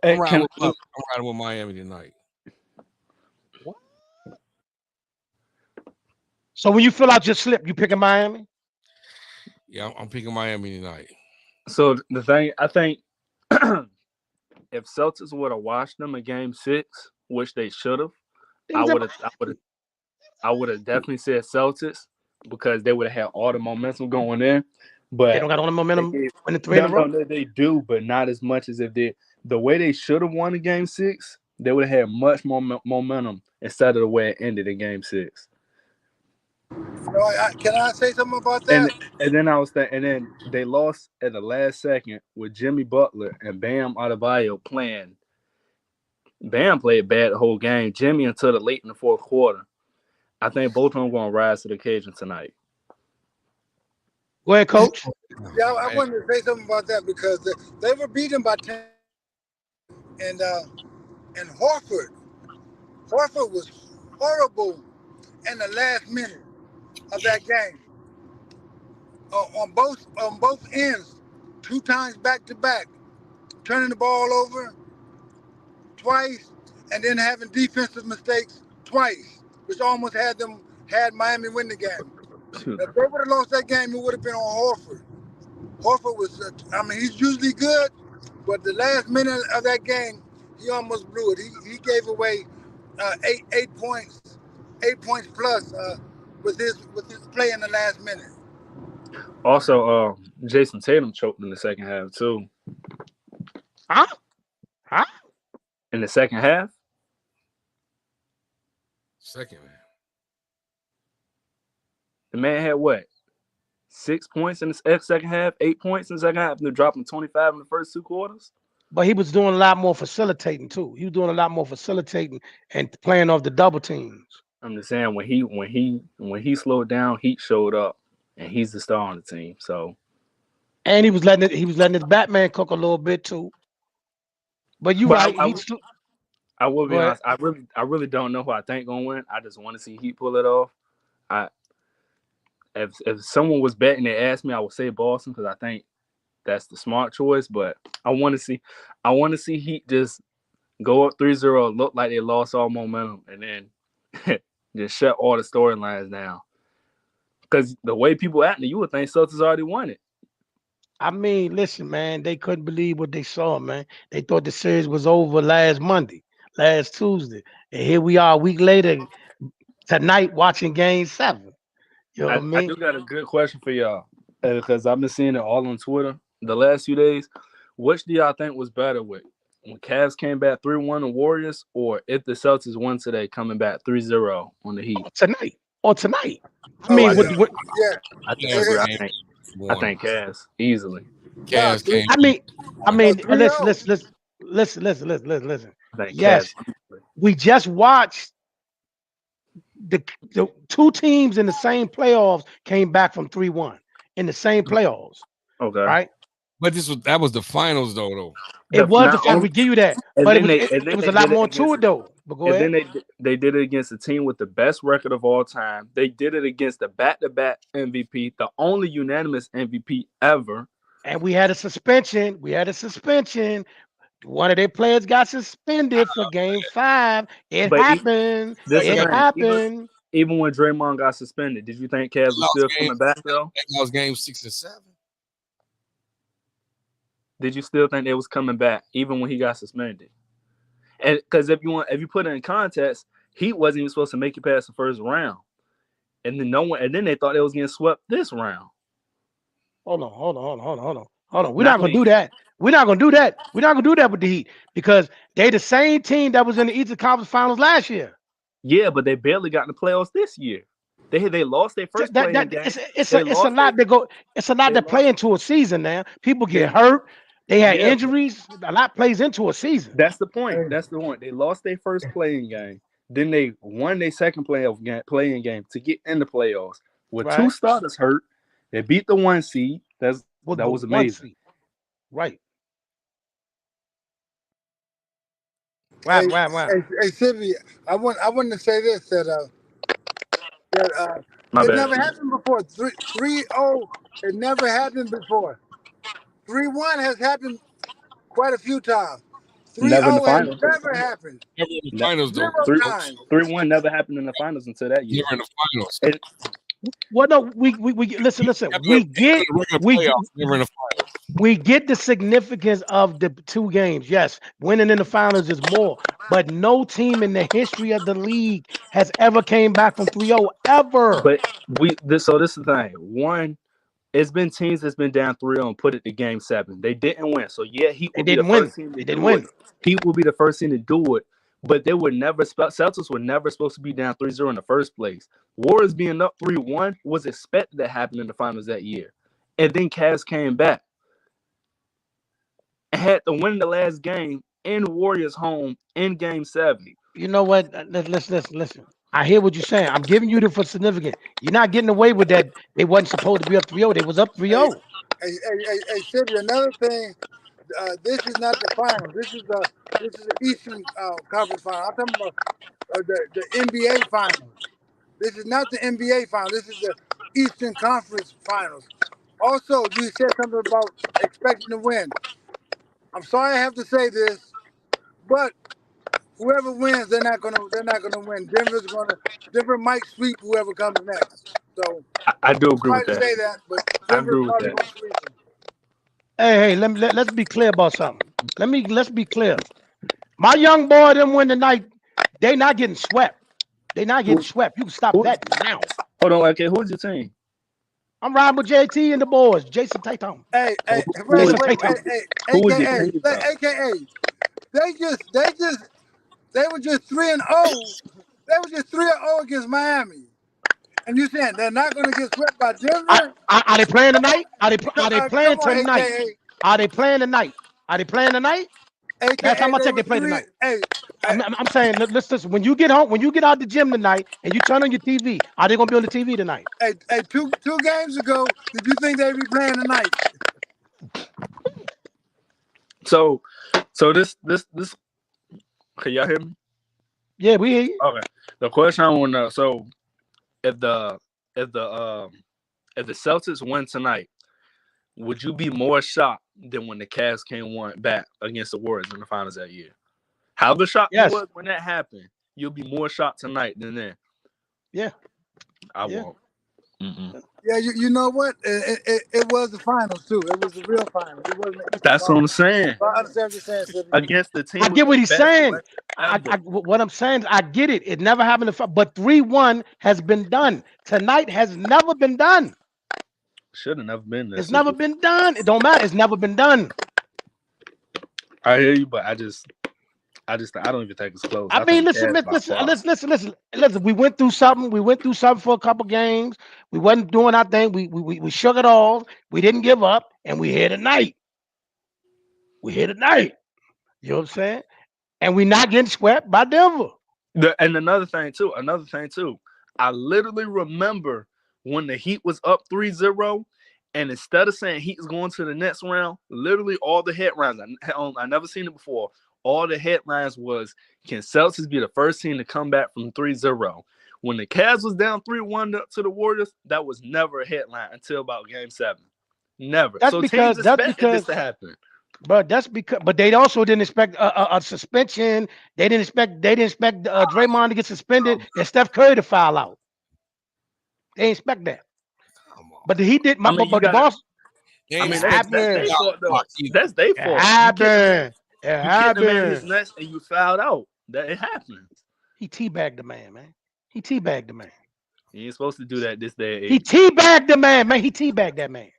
Hey, can I'm riding with Miami tonight. So when you fill out your slip, you picking Miami? Yeah, I'm picking Miami tonight. so the thing I think if Celtics would have watched them in Game 6, which they should have, They I was would up- have I would have definitely said Celtics because they would have had all the momentum going in. they But don't got all the they momentum gave, winning 3 in no, a no, row. no, they do, but not as much as if they the way they should have won in Game 6. They would have had much more momentum instead of the way it ended in Game 6. You know, can I say something about And that? and then I was thinking, and then they lost at the last second with Jimmy Butler and Bam Adebayo playing. Bam played bad the whole game. Jimmy until the late in the fourth quarter. I think both of them going to rise to the occasion tonight. Go ahead, coach. Yeah, I wanted to say something about that because they were beaten by 10, and Horford was horrible in the last minute of that game. On both ends, 2 times back to back, turning the ball over twice, and then having defensive mistakes twice, which almost had Miami win the game. If they would have lost that game, it would have been on Horford. Horford was, he's usually good, but the last minute of that game, he almost blew it. He gave away 8 points, 8 points plus with his play in the last minute. Also, Jason Tatum choked in the second half too. Huh? In the second half, Second, man. the man had what? 6 points in the second half, 8 points in the second half, and they're dropping 25 in the first 2 quarters. But he was doing a lot more facilitating too. He was doing a lot more facilitating and playing off the double teams. I'm just saying when he slowed down, Heat showed up, and he's the star on the team. So, and he was letting his Batman cook a little bit too. But you're right. I will be honest. I really don't know who I think gonna win. I just want to see Heat pull it off. If someone was betting and asked me, I would say Boston because I think that's the smart choice. But I want to see Heat just go up 3-0, look like they lost all momentum, and then just shut all the storylines down. Because the way people acting, you would think Celtics already won it. I mean, listen, man, they couldn't believe what they saw, man. They thought the series was over last Tuesday. And here we are a week later tonight watching Game 7. You know what I mean? I do got a good question for y'all because I've been seeing it all on Twitter the last few days. Which do y'all think was better with when Cavs came back 3-1 on Warriors, or if the Celtics won today coming back 3-0 on the Heat? Tonight. I mean, I think Cavs easily. Cavs came. I mean, listen. Yes, we just watched the 2 teams in the same playoffs came back from 3-1 in the same playoffs. Okay, right? But that was the finals, though. It was the finals. We give you that, but it was a lot more to it, though. But go ahead. Then they did it against a team with the best record of all time. They did it against the back-to-back MVP, the only unanimous MVP ever. And we had a suspension. One of their players got suspended for Game 5. It happened. Even when Draymond got suspended, did you think Cavs was still coming back, though? That was Game 6 and 7. Did you still think they was coming back even when he got suspended? And because if you put it in context, Heat wasn't even supposed to make it past the first round, and then they thought they was getting swept this round. Hold on. We're not gonna do that. We're not gonna do that with the Heat because they the same team that was in the Eastern Conference Finals last year. Yeah, but they barely got in the playoffs this year. They lost their first play-in game. It's a lot that play into a season now. People get hurt. They had injuries. A lot plays into a season. That's the point. They lost their first playing game. Then they won their second playing game to get in the playoffs. With 2 starters hurt, they beat the 1 seed. That was amazing. Right. Wow. Hey, Sylvia, I want to say this that it never happened before. 3-0, it never happened before. 3-1 has happened quite a few times. 3-0 has never happened. Never in the finals, though. 3-1 never happened in the finals until that year. Never in the finals. Well, no, we listen. We get the significance of the 2 games. Yes, winning in the finals is more, but no team in the history of the league has ever came back from 3-0 ever. But this is the thing. One, it's been teams that's been down 3-0 and put it to Game 7. They didn't win. So Heat will be the first team to do it. Heat will be the first team to do it. But Celtics were never supposed to be down 3-0 in the first place. Warriors being up 3-1 was expected to happen in the finals that year. And then Cavs came back and had to win the last game in Warriors home in Game 7. You know what? Listen. I hear what you're saying. I'm giving you the for significant. You're not getting away with that. They wasn't supposed to be up 3-0. They was up 3-0. Hey, Sylvia, another thing. This is not the final. This is the Eastern Conference final. I'm talking about the NBA finals. This is not the NBA Finals. This is the Eastern Conference Finals. Also, you said something about expecting to win. I'm sorry I have to say this, but whoever wins, they're not gonna win. Denver might sweep whoever comes next. So I do agree sorry with to that. say that, but I Denver's agree with probably that. gonna sweep them. Hey, let's be clear about something. Let's be clear. My young boy, them win tonight. They not getting swept. They not getting swept. You can stop who- that now. Hold on, okay. Who's your team? I'm riding with JT and the boys. Jason Tatum. Hey, Who wait, is Jason Tatum. who is your AKA, team, though? AKA. They were just 3-0. They were just 3-0 against Miami. And you saying they're not gonna get swept by Denver? Are they playing tonight? Are they Come playing on, tonight? AKA. Are they playing tonight? Are they playing tonight? Last AKA time I they checked, were they played 3. tonight. Hey, I'm saying, listen. When you get home, when you get out the gym tonight, and you turn on your TV, are they gonna be on the TV tonight? hey, two games ago, did you think they'd be playing tonight? So this. Can y'all hear me? Yeah, we hear you. Okay. The question I want to know. So if the Celtics win tonight, would you be more shocked than when the Cavs came one back against the Warriors in the finals that year? However shocked you Yes. was when that happened, you'll be more shocked tonight than then. Yeah. I Yeah. won't. Mm-mm. Yeah, you know what? It was the finals too. It was the real finals. It wasn't the Eastern That's what I'm Conference. saying. I understand what you're saying, Sidney. Against the team I with get what the he's best saying. record ever. What I'm saying is I get it. It never happened, but 3-1 has been done. Tonight has never been done. Should have never been this. It's never been done. It don't matter. It's never been done. I hear you, but I don't even think it's close. I mean, think the Cavs by far. listen. We went through something. We went through something for a couple games. We wasn't doing our thing. We shook it off. We didn't give up, and we here tonight. You know what I'm saying? And we not getting swept by Denver. And another thing too, I literally remember when the Heat was up 3-0, and instead of saying Heat is going to the next round, literally all the headlines, I never seen it before, all the headlines was, can Celtics be the first team to come back from 3-0? When the Cavs was down 3-1 to the Warriors, that was never a headline until about Game 7. Never. That's so because teams expected this to happen. But they also didn't expect a suspension. They didn't expect Draymond to get suspended and Steph Curry to foul out. They didn't expect that. But he did. But the boss. That's happened. their fault, though. That's their fault. It happened. You kicked the man in his nuts and you fouled out. That it happens. He teabagged the man. He teabagged the man. You ain't supposed to do that this day. He teabagged the man. He teabagged that man.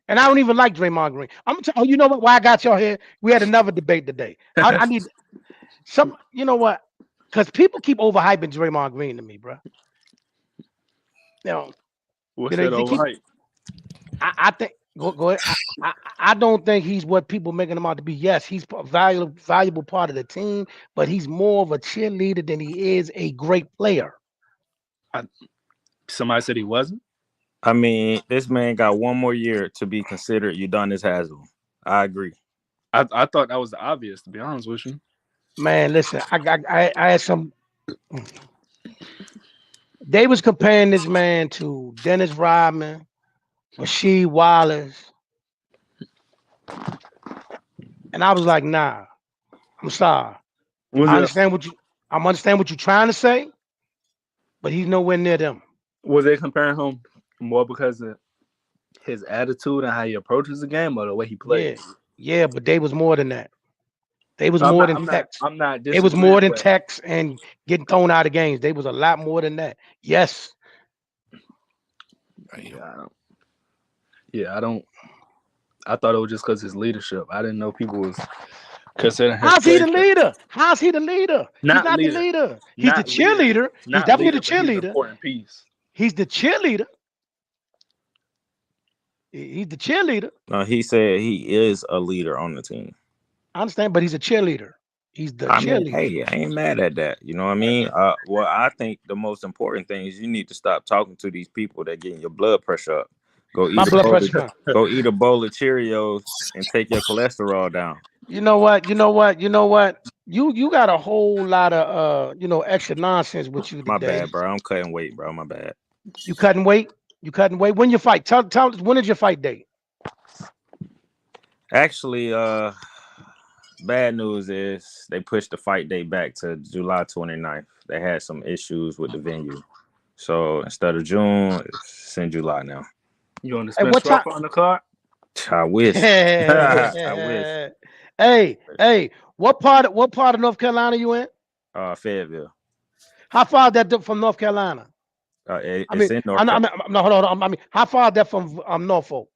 And I don't even like Draymond Green. I'm gonna tell you know what? Why I got y'all here? We had another debate today. I need some. You know what? Because people keep overhyping Draymond Green to me, bro. You know, what's that overhype? I think. Go ahead. I don't think he's what people making him out to be. Yes, he's a valuable part of the team, but he's more of a cheerleader than he is a great player. Somebody said he wasn't. I mean, this man got one more year to be considered Udonis Haslem. I agree. I thought that was the obvious, to be honest with you. Man, listen, I had some. They was comparing this man to Dennis Rodman, Rasheed Wallace, and I was like, nah. I'm sorry. I understand what you're trying to say, but he's nowhere near them. Was they comparing him more because of his attitude and how he approaches the game, or the way he plays? Yeah, but they was more than that. They was more than text. I'm not. It was more than text and getting thrown out of games. They was a lot more than that. Yes. Yeah, I don't. I thought it was just because his leadership. I didn't know people was considering. How's he the leader? He's not the leader. He's the cheerleader. He's definitely the cheerleader. He's an important piece. He's the cheerleader. He's the cheerleader. No, he said he is a leader on the team. I understand, but he's a cheerleader. He's the cheerleader. Hey, I ain't mad at that. You know what I mean? Well, I think the most important thing is you need to stop talking to these people that getting your blood pressure up. Go eat My a blood bowl. pressure fine. Go eat a bowl of Cheerios and take your cholesterol down. You know what? You got a whole lot of extra nonsense with you My today. bad, bro. I'm cutting weight, bro. My bad. You cutting weight? When you fight? Tell us, when is your fight date? Actually, bad news is they pushed the fight date back to July 29th. They had some issues with the venue. So instead of June, it's in July now. You on the Hey, Spence what time? Crawford on the card? I wish. I wish. Hey, what part of North Carolina you in? Fayetteville. How far is that from North Carolina? It's in North Carolina. No, hold on. I mean, how far is that from Norfolk?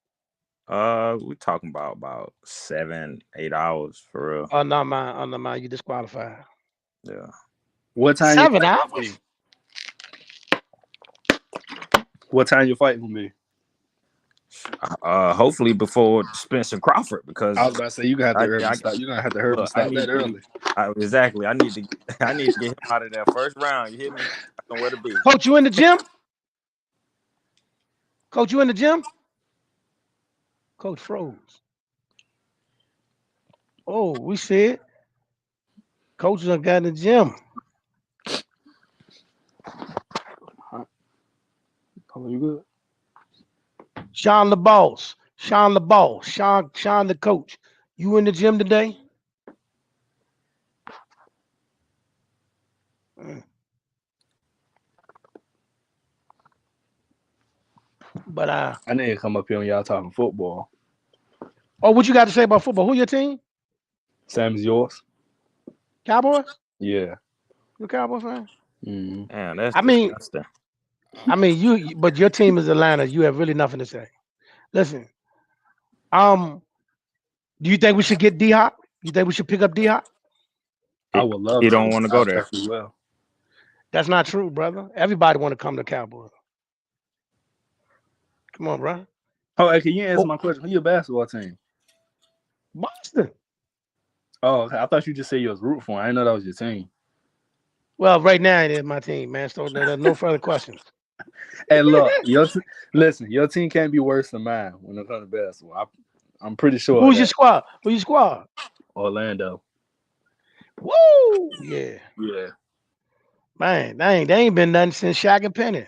We're talking about 7-8 hours for real. Oh no, man, you disqualified. Yeah. What time? 7 hours? What time you fighting with me? Hopefully before Spencer Crawford, because I was about to say you gonna have to hurry stop. You gonna have to hurry and stop that early. Exactly. I need to get him out of that first round. You hear me? I know where to be. Coach, you in the gym? Coach, you in the gym? Coach froze. Oh, we see it. Coach done got in the gym. Oh, you good? Sean the boss. Sean the coach. You in the gym today? But I need to come up here when y'all talking football. Oh, what you got to say about football? Who your team? Same as yours. Cowboys? Yeah. You a Cowboys fan? Mm-hmm. Man, that's disgusting. But your team is Atlanta. You have really nothing to say. Listen, do you think we should get D-Hop? You think we should pick up D-Hop? I would love. He don't want to go there. Well, that's not true, brother. Everybody want to come to Cowboys. Come on, bro. Oh, hey, can you answer my question? Who your basketball team? Boston. Oh, okay. I thought you just said you was root for. I didn't know that was your team. Well, right now it is my team, man. So there's no further questions. Hey, look, listen, your team can't be worse than mine when it comes to basketball. I'm pretty sure. Who's your squad? Who's your squad? Orlando. Woo! Yeah. Yeah. Man, they ain't been nothing since Shaq and Penny.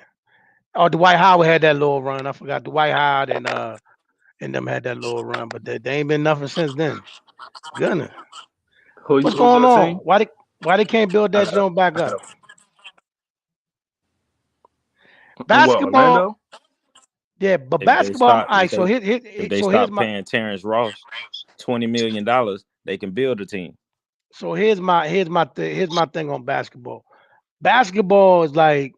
Oh, Dwight Howard had that little run. I forgot Dwight Howard and them had that little run, but they ain't been nothing since then. Goodness. What's going on? Team? Why they can't build that joint back up? Basketball. Yeah, but basketball. All right, so if they stop paying Terrence Ross $20 million, they can build a team. So here's my thing on basketball. Basketball is like,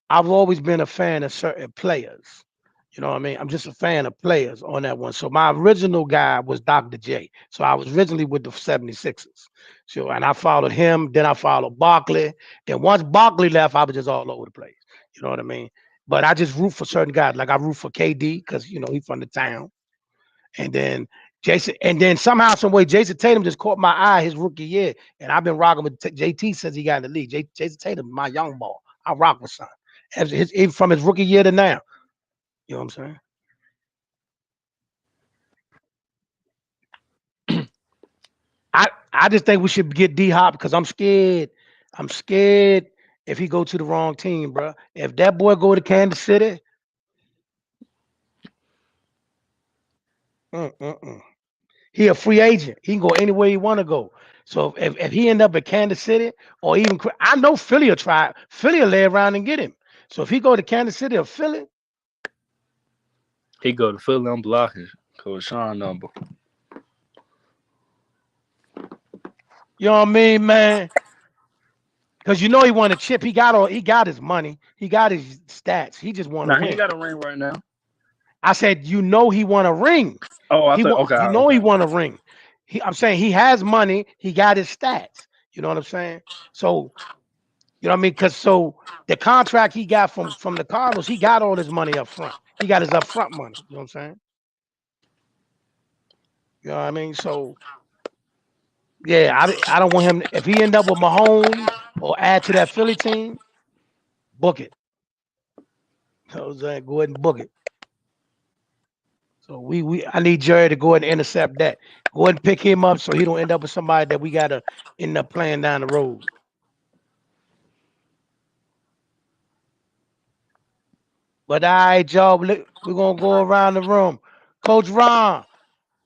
I've always been a fan of certain players. You know what I mean? I'm just a fan of players on that one. So my original guy was Dr. J. So I was originally with the 76ers. So, and I followed him. Then I followed Barkley. Then once Barkley left, I was just all over the place. You know what I mean? But I just root for certain guys. Like I root for KD because, he's from the town. And then Jason, and then somehow, some way, Jason Tatum just caught my eye his rookie year. And I've been rocking with JT since he got in the league. Jason Tatum, my young ball. I rock with son. From his rookie year to now. You know what I'm saying? I just think we should get D-Hop because I'm scared. I'm scared if he go to the wrong team, bro. If that boy go to Kansas City, he a free agent. He can go anywhere he want to go. So if he end up at Kansas City or even, I know Philly will try. Philly will lay around and get him. So if he go to Kansas City or Philly, he go to Philly. I'm blocking Coach Sean number. You know what I mean, man? Because he want a chip. He got his money. He got his stats. He just want to win. He got a ring right now. I said, he want a ring. Oh, I thought, okay. He want a ring. I'm saying he has money. He got his stats. You know what I'm saying? So, you know what I mean? Because the contract he got from the Cardinals, he got all his money up front. He got his upfront money. You know what I'm saying? You know what I mean? So, yeah, I don't want him. If he end up with Mahomes or add to that Philly team, book it. You know what I'm saying? Go ahead and book it. So I need Jerry to go ahead and intercept that. Go ahead and pick him up so he don't end up with somebody that we gotta end up playing down the road. But all right, y'all, we're gonna go around the room. Coach Ron,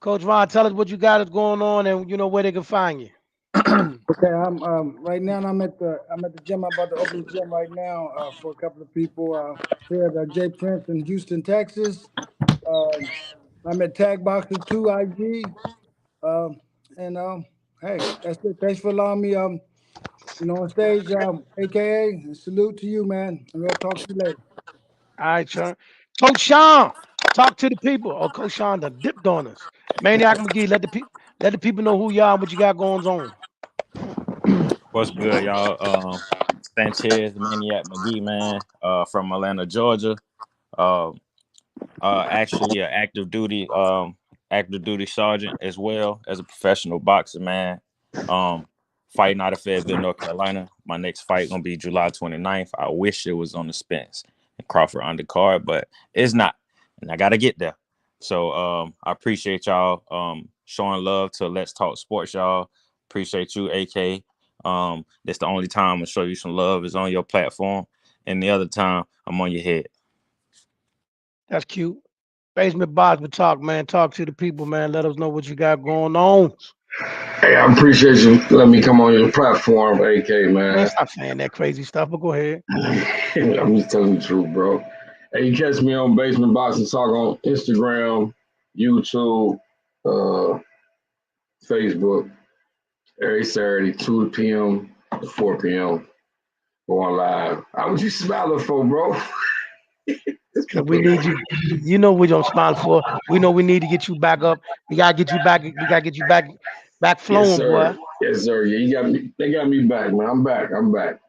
tell us what you got is going on and you know where they can find you. Okay, I'm right now. I'm at the gym. I'm about to open the gym right now for a couple of people here at J Prince in Houston, Texas. I'm at Tag Boxer 2 IG. And hey, that's it. Thanks for allowing me on stage, AKA. Salute to you, man. And we'll talk to you later. All right, Sean. Coach Sean, talk to the people. Oh, Coach Sean done dipped on us. Maniac McGee, let the people know who you are and what you got going on. What's good, y'all? Sanchez Maniac McGee, man, from Atlanta, Georgia. Uh, actually an active duty sergeant as well as a professional boxer, man. Fighting out of Fayetteville, North Carolina. My next fight gonna be July 29th. I wish it was on the Spence and Crawford undercard, but it's not, and I gotta get there. So I appreciate y'all showing love to Let's Talk Sports, y'all. Appreciate you, AK. That's the only time I'm gonna show you some love is on your platform, and the other time I'm on your head. That's cute. Basement Boxman talk, man. Talk to the people, man. Let us know what you got going on. Hey, I appreciate you letting me come on your platform, AK, Man, man. stop saying that crazy stuff, but go ahead. I'm just telling the truth, bro. Hey, you catch me on Basement Boxing Talk on Instagram, YouTube, uh, Facebook, every Saturday, 2 p.m. to 4 p.m. Going live. How would you smiling for, bro? Cause we need you. You know we don't smile for. We know we need to get you back up. We gotta get you back. We gotta get you back Yes, flowing, boy. sir. Yes, sir. Yeah, you got me. They got me back, man. I'm back. I'm back.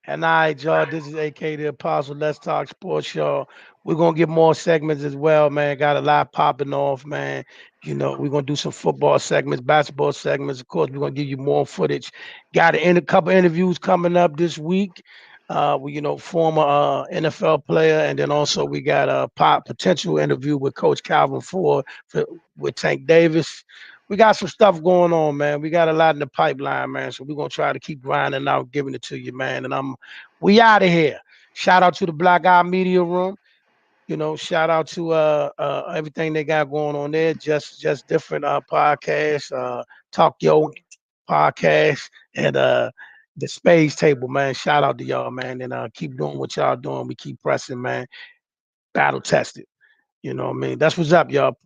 And all right, y'all. This is AK the Apostle. Let's Talk Sports, y'all. We're gonna get more segments as well, man. Got a lot popping off, man. You know, we're gonna do some football segments, basketball segments. Of course, we're gonna give you more footage. Got a couple interviews coming up this week. Former NFL player, and then also we got a potential interview with Coach Calvin Ford with Tank Davis. We got some stuff going on, man. We got a lot in the pipeline, man. So we're gonna try to keep grinding out, giving it to you, man. And we out of here. Shout out to the Black Eye Media Room. Shout out to everything they got going on there. Just different podcasts, Talk Yo podcast, and the Spades Table, man. Shout out to y'all, man. And keep doing what y'all doing. We keep pressing, man. Battle tested. You know what I mean? That's what's up, y'all.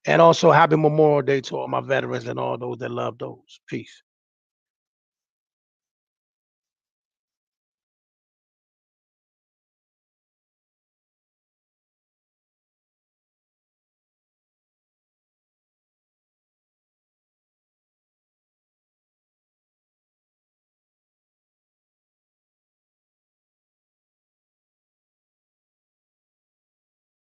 And also happy Memorial Day to all my veterans and all those that love those. Peace.